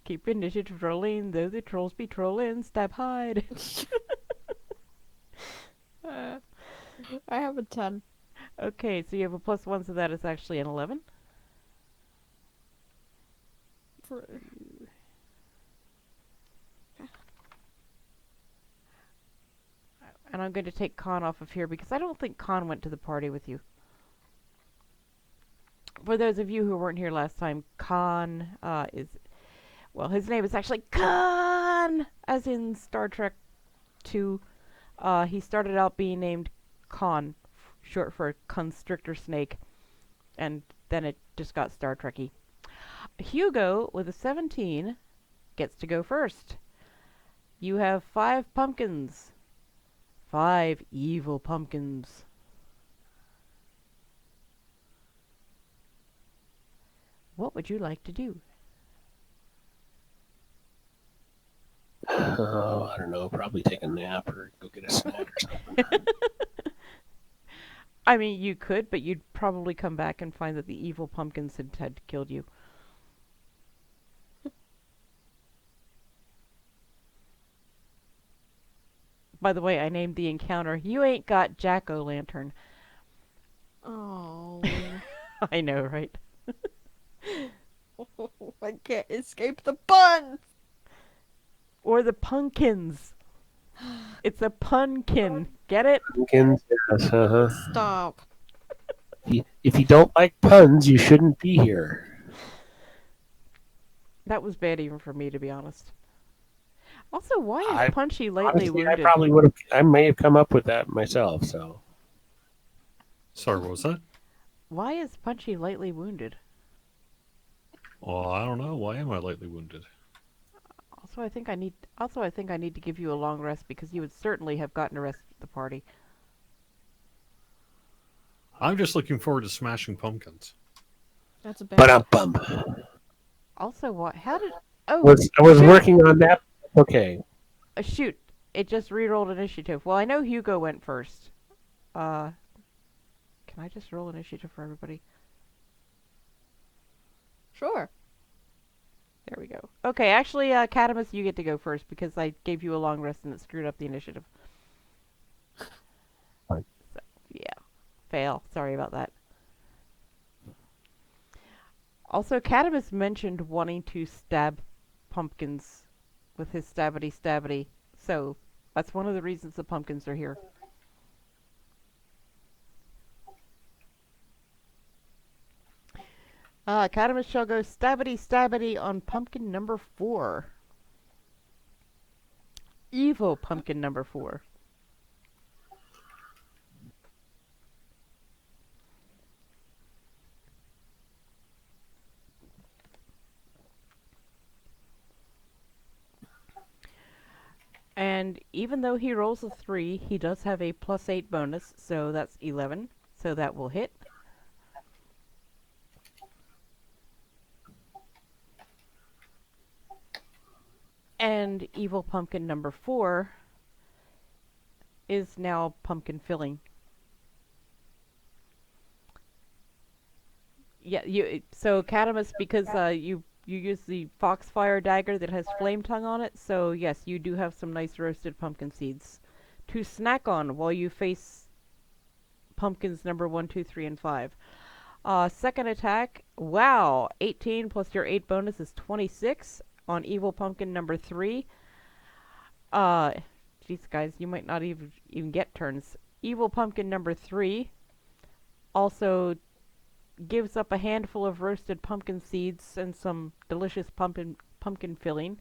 Keep initiative rolling, though the trolls be trolling, stab hide. I have a 10. Okay, so you have a +1, so that is actually an 11. And I'm going to take Con off of here because I don't think Con went to the party with you. For those of you who weren't here last time, Con well, his name is actually Khan, as in Star Trek 2. He started out being named Con, short for Constrictor Snake, and then it just got Star Trek-y. Hugo, with a 17, gets to go first. You have 5 pumpkins. 5 evil pumpkins. What would you like to do? Oh, I don't know. Probably take a nap or go get a snack or something. I mean, you could, but you'd probably come back and find that the evil pumpkins had killed you. By the way, I named the encounter, You Ain't Got Jack-O-Lantern. Oh. I know, right? I can't escape the puns! Or the pumpkins. It's a punkin. Get it? Pumpkins, yes, uh-huh. Stop. If you don't like puns, you shouldn't be here. That was bad even for me, to be honest. Also, why is I- Punchy lightly Honestly, wounded? I probably would have. I may have come up with that myself. So Sorry, what was that? Why is Punchy lightly wounded? Well, I don't know. Why am I lightly wounded? Also, I think I need to give you a long rest because you would certainly have gotten a rest at the party. I'm just looking forward to smashing pumpkins. That's a bad. but bum. Also, what? How did? Oh, I was shoot. working on that. Okay. Shoot! It just re-rolled initiative. Well, I know Hugo went first. Can I just roll initiative for everybody? Sure. There we go. Okay, actually, Catamus, you get to go first because I gave you a long rest and it screwed up the initiative. Fine. So, yeah. Fail. Sorry about that. Also, Catamus mentioned wanting to stab pumpkins with his stabbity. So, that's one of the reasons the pumpkins are here. Catamus shall go stabbity on pumpkin number 4. Evil pumpkin number 4. And even though he rolls a 3, he does have a +8 bonus, so that's 11. So that will hit. And evil pumpkin number 4 is now pumpkin filling. Yeah, so Catamus, because you use the foxfire dagger that has flame tongue on it, so yes, you do have some nice roasted pumpkin seeds to snack on while you face pumpkins number 1, 2, 3, and 5. Second attack, wow, 18 plus your 8 bonus is 26 on evil pumpkin number 3. Jeez, guys, you might not even get turns. Evil pumpkin number 3 also gives up a handful of roasted pumpkin seeds and some delicious pumpkin filling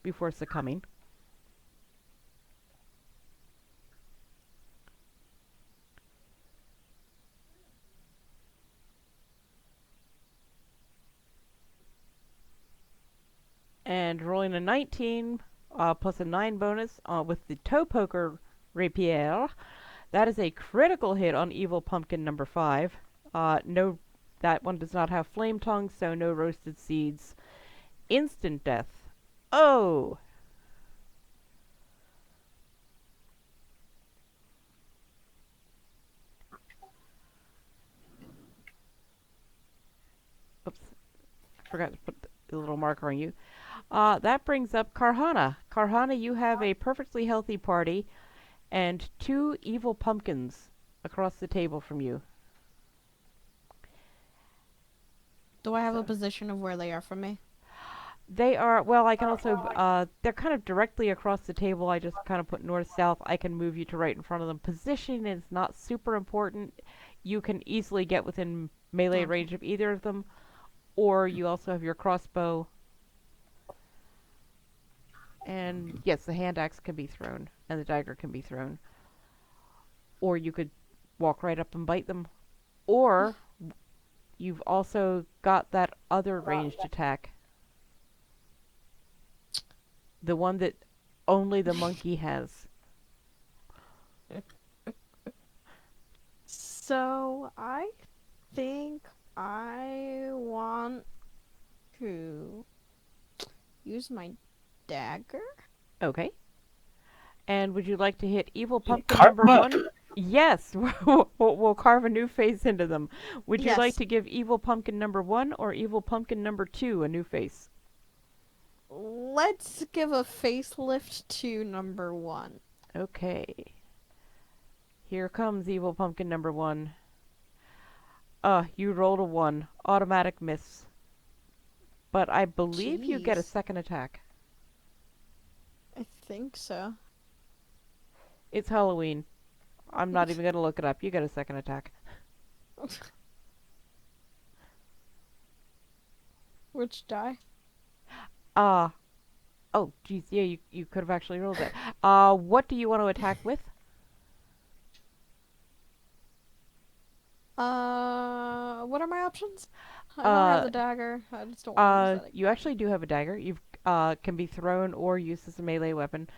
before succumbing. And rolling a 19 plus a 9 bonus with the toe poker rapier. That is a critical hit on evil pumpkin number 5. No, that one does not have flame tongue, so no roasted seeds. Instant death. Oh! Oops. I forgot to put the little marker on you. That brings up Karhana. Karhana, you have a perfectly healthy party and 2 evil pumpkins across the table from you. Do I have a position of where they are from me? They are, well, I can also, they're kind of directly across the table. I just kind of put north-south. I can move you to right in front of them. Position is not super important. You can easily get within melee Okay. range of either of them, or you also have your crossbow. And yes, the hand axe can be thrown, and the dagger can be thrown. Or you could walk right up and bite them. Or you've also got that other ranged attack. The one that only the monkey has. So I think I want to use my dagger. Okay. And would you like to hit evil pumpkin Carve number up. 1? Yes, we'll carve a new face into them. Would you like Yes. to give evil pumpkin number 1 or evil pumpkin number 2 a new face? Let's give a facelift to number 1. Okay. Here comes evil pumpkin number 1. You rolled a 1. Automatic miss. But I believe you get a Jeez. second attack. I think so. It's Halloween. I'm not even going to look it up. You get a second attack. Which die? Oh, geez, yeah, you could have actually rolled that. What do you want to attack with? What are my options? I don't have the dagger. I just don't want to use that. You actually do have a dagger. You've can be thrown or used as a melee weapon.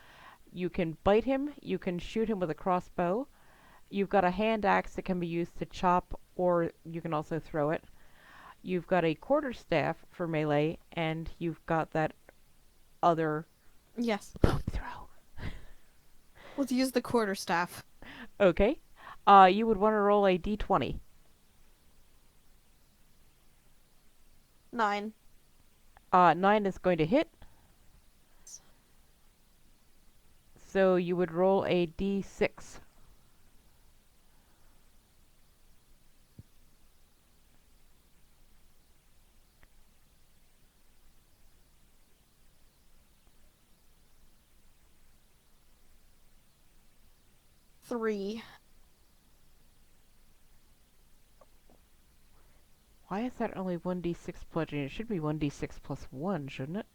You can bite him. You can shoot him with a crossbow. You've got a hand axe that can be used to chop, or you can also throw it. You've got a quarterstaff for melee, and you've got that other Yes. throw. Let's use the quarterstaff. Okay. You would want to roll a d20. 9. 9 is going to hit. So you would roll a d6. Three. Why is that only 1d6 bludgeoning? It should be 1d6 plus 1, shouldn't it?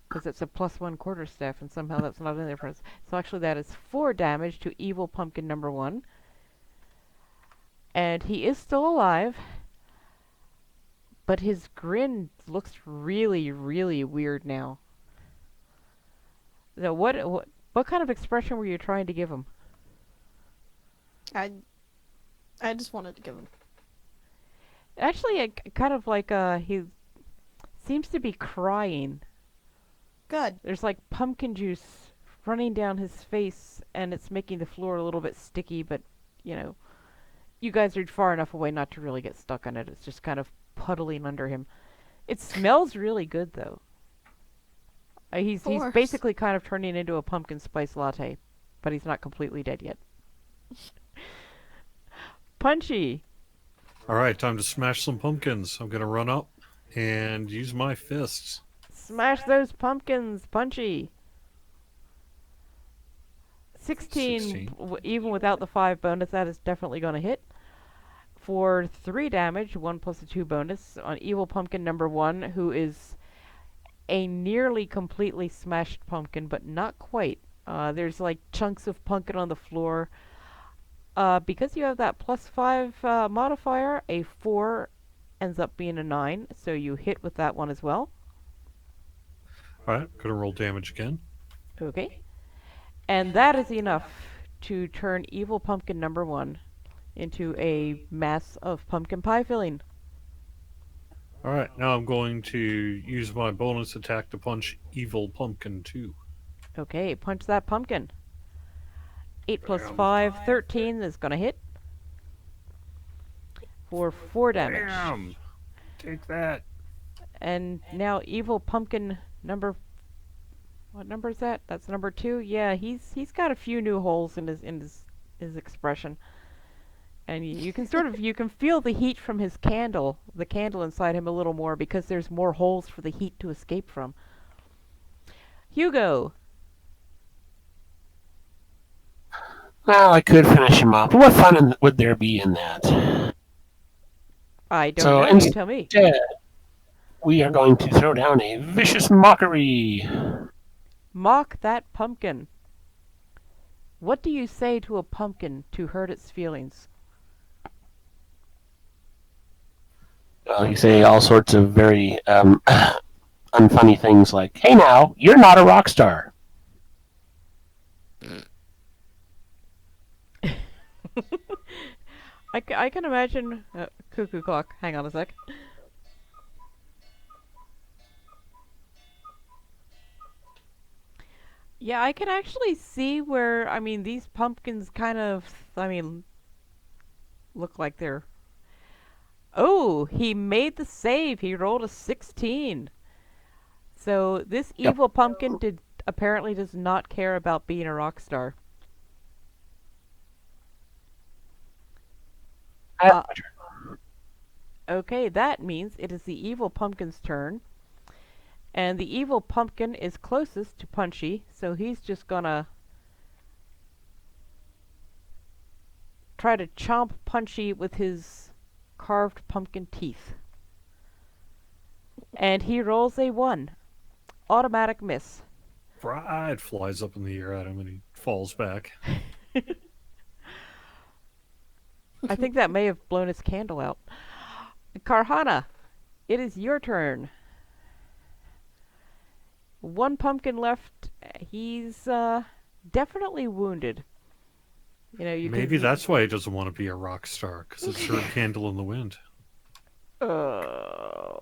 Because it's a plus 1 quarterstaff, and somehow that's not in there for us. So actually that is 4 damage to evil pumpkin number 1. And he is still alive, but his grin looks really, really weird now. So what kind of expression were you trying to give him? I just wanted to give him. Actually, kind of like he seems to be crying. Good. There's like pumpkin juice running down his face, and it's making the floor a little bit sticky, but, you know, you guys are far enough away not to really get stuck on it. It's just kind of puddling under him. It smells really good, though. He's course. basically kind of turning into a pumpkin spice latte, but he's not completely dead yet. Punchy! All right, time to smash some pumpkins. I'm going to run up and use my fists. Smash those pumpkins, Punchy! 16, 16. Even without the 5 bonus, that is definitely going to hit. For 3 damage, 1 plus a 2 bonus, on evil pumpkin number 1, who is a nearly completely smashed pumpkin, but not quite. There's like chunks of pumpkin on the floor. Because you have that plus 5 modifier, a 4 ends up being a 9, so you hit with that one as well. All right, going to roll damage again. Okay. And that is enough to turn evil pumpkin number 1 into a mass of pumpkin pie filling. All right, now I'm going to use my bonus attack to punch evil pumpkin 2. Okay, punch that pumpkin. 8 plus Bam. 5, 13 is going to hit. For 4 damage. Bam! Take that. And now evil pumpkin number... What number is that? That's number 2? Yeah, he's got a few new holes in his expression. And you can you can feel the heat from his candle, the candle inside him a little more because there's more holes for the heat to escape from. Hugo. Well, I could finish him off, but what fun would there be in that? I don't So know, you tell me. instead, we are going to throw down a vicious mockery. Mock that pumpkin. What do you say to a pumpkin to hurt its feelings? Well, you say all sorts of very unfunny things like, "Hey now, you're not a rock star." I can imagine... cuckoo clock, hang on a sec. Yeah, I can actually see where, I mean, these pumpkins kind of, I mean, look like they're... Oh, he made the save. He rolled a 16. So this Yep. evil pumpkin apparently does not care about being a rock star. Uh, Okay, that means it is the evil pumpkin's turn. And the evil pumpkin is closest to Punchy, so he's just gonna try to chomp Punchy with his carved pumpkin teeth. And he rolls a 1. Automatic miss. Pride flies up in the air at him and he falls back. I think that may have blown his candle out. Karhana, it is your turn. 1 pumpkin left. He's definitely wounded. You know, Maybe that's why he doesn't want to be a rock star, because it's her candle in the wind. Oh.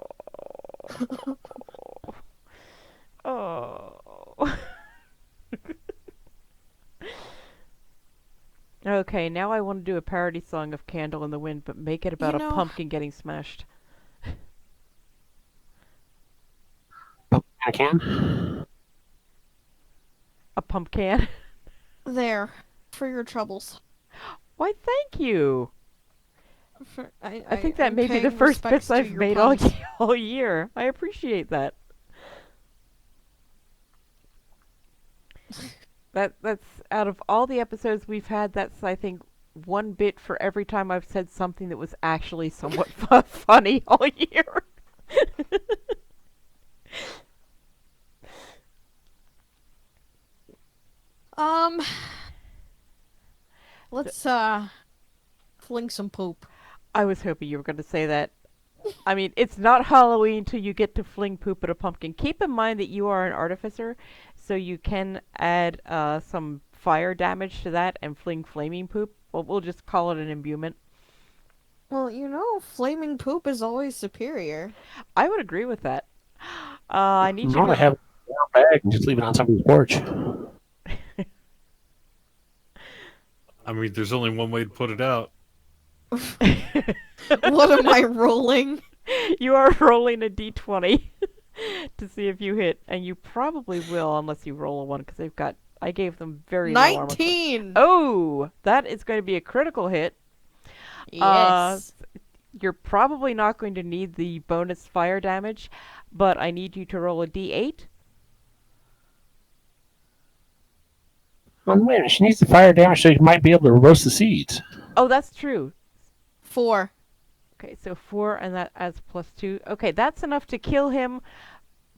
Okay, now I want to do a parody song of Candle in the Wind, but make it about a pumpkin getting smashed. I can. A pumpkin? There. For your troubles. Why, thank you. I think that I'm may be the paying first respects bits to I've your made puns. all year. I appreciate that. That's out of all the episodes we've had, that's, I think, 1 bit for every time I've said something that was actually somewhat funny all year. Let's fling some poop. I was hoping you were going to say that. I mean, it's not Halloween till you get to fling poop at a pumpkin. Keep in mind that you are an artificer, so you can add some fire damage to that and fling flaming poop. Well, we'll just call it an imbuement. Well, you know, flaming poop is always superior. I would agree with that. I need you Normally to... have it in a bag and just leave it on somebody's porch. I mean, there's only one way to put it out. What am I rolling? You are rolling a d20 to see if you hit, and you probably will unless you roll a 1, because I gave them very low armor class. 19! Oh, that is going to be a critical hit. Yes. You're probably not going to need the bonus fire damage, but I need you to roll a d8. Well, wait a minute, she needs the fire damage so you might be able to roast the seeds. Oh, that's true. 4. Okay, so 4, and that adds +2. Okay, that's enough to kill him,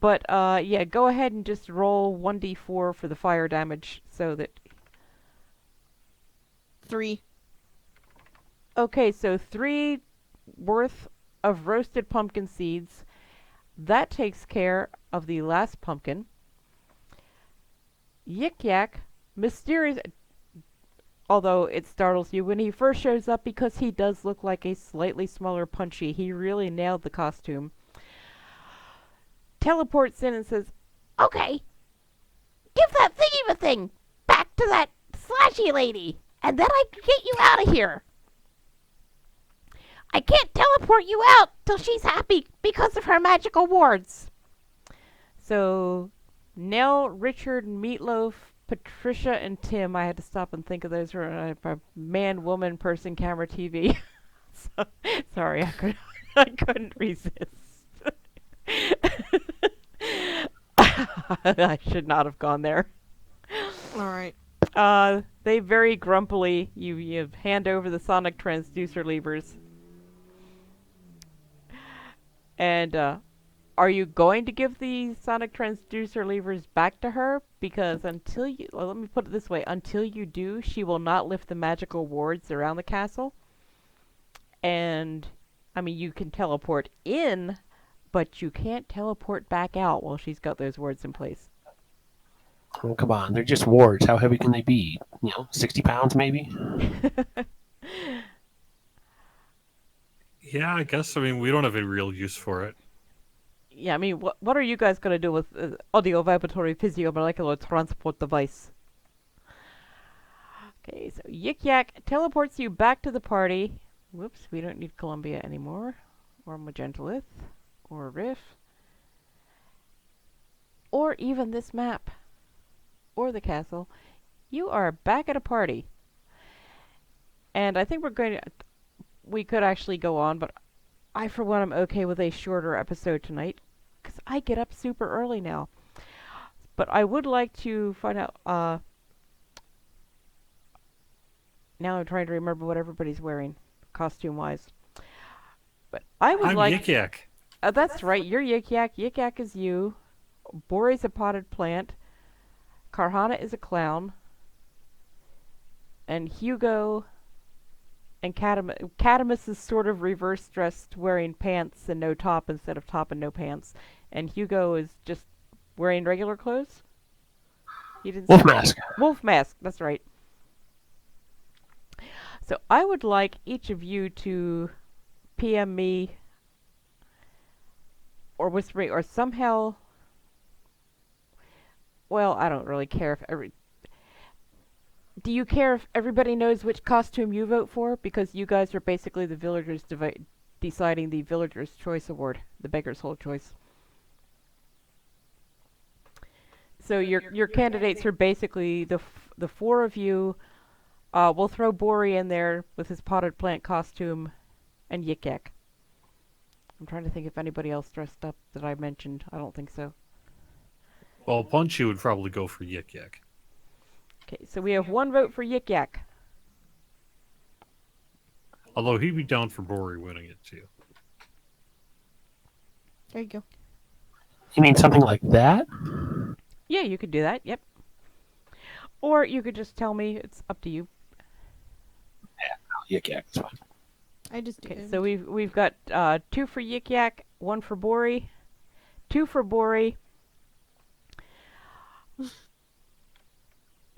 but yeah, go ahead and just roll 1d4 for the fire damage so that... 3. Okay, so 3 worth of roasted pumpkin seeds. That takes care of the last pumpkin. Yik Yak, mysterious... Although it startles you when he first shows up because he does look like a slightly smaller Punchy. He really nailed the costume. Teleports in and says, Okay, give that thingy of a thing back to that slashy lady, and then I can get you out of here. I can't teleport you out till she's happy because of her magical wards. so Nell, Richard, and Meatloaf Patricia and Tim. I had to stop and think of those for a man, woman, person, camera, TV. So, sorry, I couldn't resist. I should not have gone there. Alright. They very grumpily, you hand over the sonic transducer levers. And, are you going to give the sonic transducer levers back to her? Because until you, well, let me put it this way, until you do, she will not lift the magical wards around the castle. And, I mean, you can teleport in, but you can't teleport back out while she's got those wards in place. Oh, come on. They're just wards. How heavy can they be? 60 pounds maybe? Yeah, I guess. I mean, we don't have a real use for it. Yeah, I mean, what are you guys going to do with audio vibratory physio-molecular transport device? Okay, so Yik Yak teleports you back to the party. Whoops, we don't need Columbia anymore. Or Magentalith. Or Riff. Or even this map. Or the castle. You are back at a party. And I think we could actually go on, but I, for one, am okay with a shorter episode tonight, because I get up super early now. But I would like to find out, now I'm trying to remember what everybody's wearing, costume-wise. But I would I'm like... Yik Yak. That's right, you're Yik Yak. Yik Yak is you. Bori's a potted plant. Karhana is a clown. And Hugo... And Catamus is sort of reverse dressed, wearing pants and no top instead of top and no pants. And Hugo is just wearing regular clothes? You didn't Wolf say mask. Wolf mask, that's right. So I would like each of you to PM me or whisper or somehow... Well, I don't really care if Do you care if everybody knows which costume you vote for? Because you guys are basically the villagers deciding the Villager's Choice Award, the Beggar's Whole Choice. So your candidates are basically the four of you. We'll throw Bori in there with his potted plant costume, and Yik Yak. I'm trying to think if anybody else dressed up that I mentioned. I don't think so. Well, Punchy would probably go for Yik Yak. Okay, so we have one vote for Yik Yak. Although he'd be down for Bori winning it too. There you go. You mean something like that? Yeah, you could do that, yep. Or you could just tell me, it's up to you. Yeah, Yik Yak, it's fine. I just Okay, did. so we've got 2 for Yik Yak, 1 for Bori, 2 for Bori.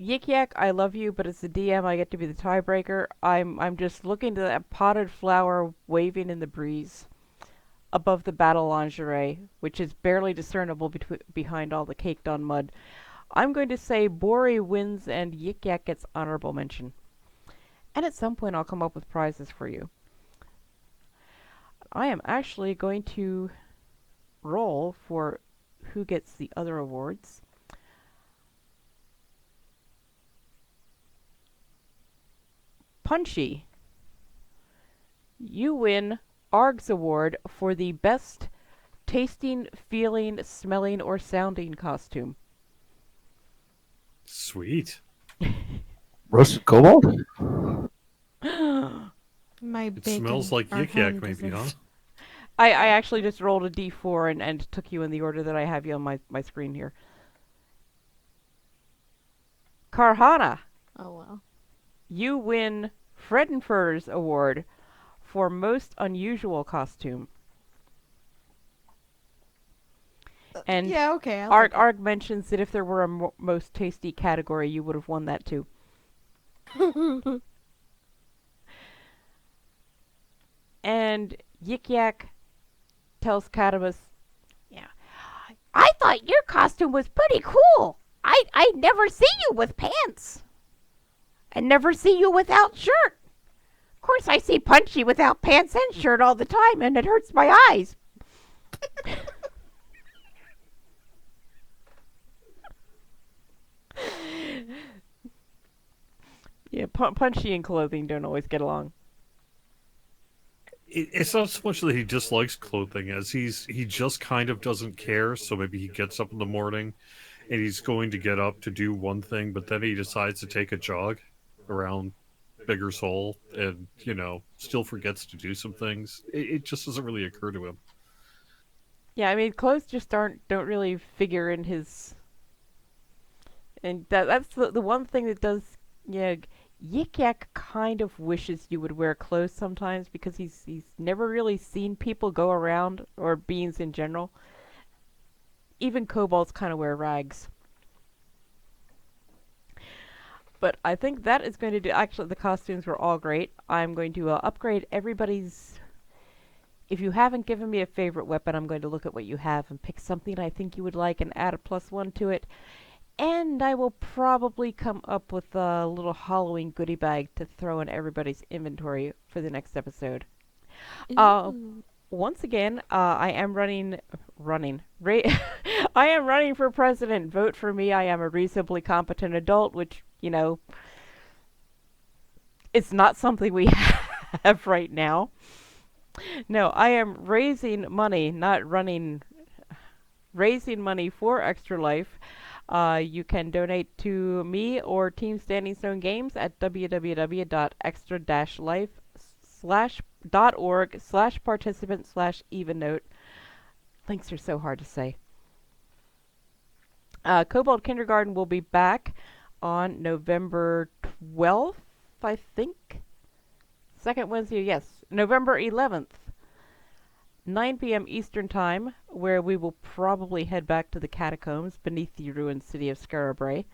Yik Yak, I love you, but as the DM, I get to be the tiebreaker. I'm just looking to that potted flower waving in the breeze above the battle lingerie, which is barely discernible behind all the caked-on mud. I'm going to say Bori wins and Yik Yak gets honorable mention. And at some point, I'll come up with prizes for you. I am actually going to roll for who gets the other awards. Punchy, you win ARG's award for the best tasting, feeling, smelling, or sounding costume. Sweet. Roasted kobold? My It bacon smells like our Yik Yak, home maybe, huh? deserves. I actually just rolled a d4 and took you in the order that I have you on my screen here. Karhana, Oh well. you win Fredenfur's award for most unusual costume. And Yeah, okay. I'll take it. Arg mentions that if there were a most tasty category, you would have won that too. And Yik Yak tells Catamus, Yeah. I thought your costume was pretty cool. I never see you with pants. I never see you without shirt. Of course, I see Punchy without pants and shirt all the time, and it hurts my eyes. Yeah, Punchy and Clothing don't always get along. It's not so much that he dislikes clothing as he just kind of doesn't care. So maybe he gets up in the morning and he's going to get up to do one thing, but then he decides to take a jog around Beggar's Hole and, still forgets to do some things. It just doesn't really occur to him. Yeah, I mean, clothes just don't really figure in his. And that's the one thing that does. Yeah, Yik Yak kind of wishes you would wear clothes sometimes because he's never really seen people go around, or beings in general. Even kobolds kind of wear rags. But I think that is going to do. Actually, the costumes were all great. I'm going to upgrade everybody's. If you haven't given me a favorite weapon, I'm going to look at what you have and pick something I think you would like and add a +1 to it. And I will probably come up with a little Halloween goodie bag to throw in everybody's inventory for the next episode. Once again, I am running. I am running for president. Vote for me. I am a reasonably competent adult, which, it's not something we have right now. No, I am raising money, not running. Raising money for Extra Life. You can donate to me or Team Standing Stone Games at www.extra-life.org/participant/EvenNote. Links are so hard to say. Kobold Kindergarten will be back on November 12th, I think. Second Wednesday, yes. November 11th. 9 p.m. Eastern Time, where we will probably head back to the catacombs beneath the ruined city of Scarabray.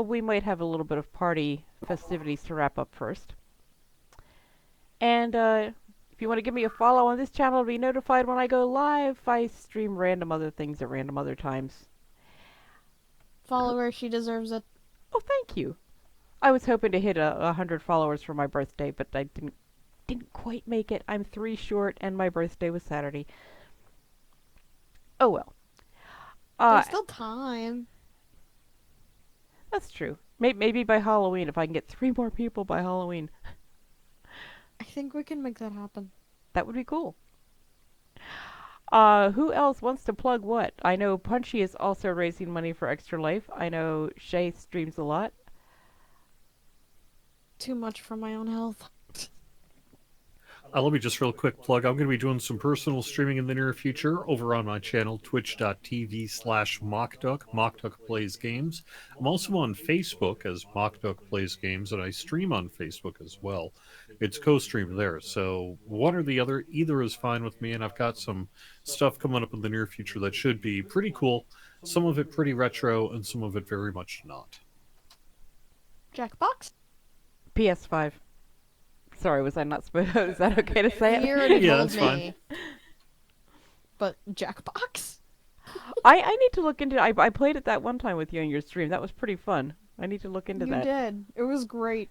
We might have a little bit of party festivities to wrap up first. And if you want to give me a follow on this channel to be notified when I go live, I stream random other things at random other times. Follow her, she deserves it. Oh, thank you. I was hoping to hit 100 followers for my birthday, but I didn't quite make it. I'm 3 short, and my birthday was Saturday. Oh well. There's still time. That's true. Maybe by Halloween, if I can get 3 more people by Halloween. I think we can make that happen. That would be cool. Who else wants to plug what? I know Punchy is also raising money for Extra Life. I know Shay streams a lot. Too much for my own health. Let me just real quick plug. I'm going to be doing some personal streaming in the near future over on my channel, twitch.tv/mockduck. Mockduck Plays Games. I'm also on Facebook as Mockduck Plays Games, and I stream on Facebook as well. It's co-streamed there, so one or the other, either is fine with me, and I've got some stuff coming up in the near future that should be pretty cool. Some of it pretty retro, and some of it very much not. Jackbox? PS5. Sorry, was I not supposed? Is that okay to say it? You already Yeah, told that's me. fine. But Jackbox? I need to look into. I played it that one time with you on your stream. That was pretty fun. I need to look into You that. did. It was great.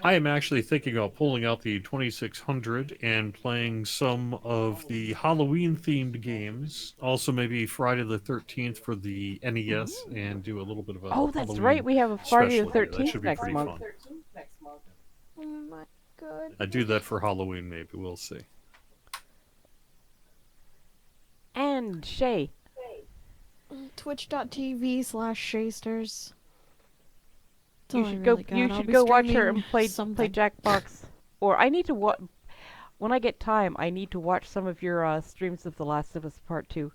I am actually thinking about pulling out the 2600 and playing some of the Halloween-themed games. Also, maybe Friday the 13th for the NES, and do a little bit of a Oh, that's Halloween right. We have a Friday the special here. That 13th should be next pretty month. fun. Oh my god. I do that for Halloween, maybe. We'll see. And Shay. Twitch.tv/Shaysters. You should go. You should go watch her and play Jackbox. Or I need to watch. When I get time, I need to watch some of your streams of The Last of Us Part 2.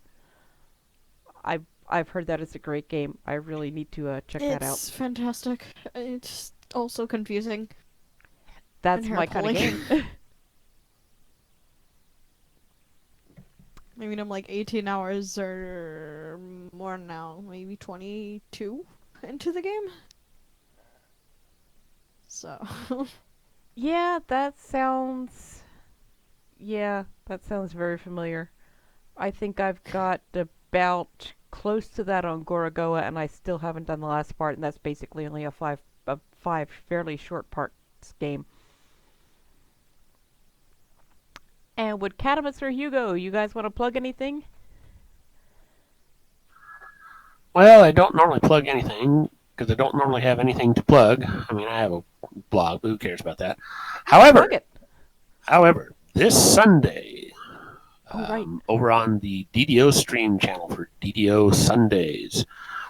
I've heard that it's a great game. I really need to check that out. It's fantastic. It's also confusing. That's and my kind of hair-pulling. game. I mean, I'm like 18 hours or more now. Maybe 22 into the game. So. Yeah, that sounds very familiar. I think I've got about close to that on Gorogoa, and I still haven't done the last part, and that's basically only a five fairly short parts game. And would Catamus or Hugo, you guys want to plug anything? Well, I don't normally plug anything. because I don't normally have anything to plug. I mean, I have a blog, but who cares about that? Plug it. However, this Sunday, Oh, right. over on the DDO stream channel for DDO Sundays,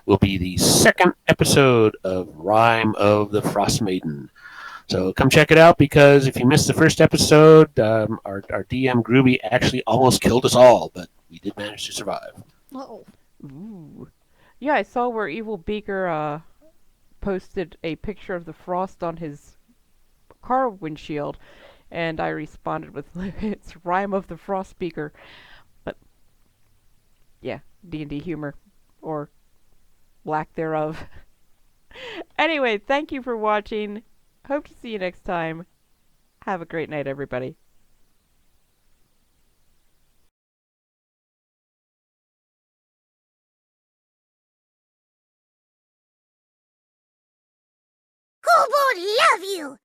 will be the second episode of Rime of the Frost Maiden. So come check it out, because if you missed the first episode, our DM Groovy actually almost killed us all, but we did manage to survive. Oh. Ooh. Yeah, I saw where Evil Beaker posted a picture of the frost on his car windshield, and I responded with, it's Rime of the Frost Beaker. But, yeah, D&D humor, or lack thereof. Anyway, thank you for watching. Hope to see you next time. Have a great night, everybody. Kobold love you!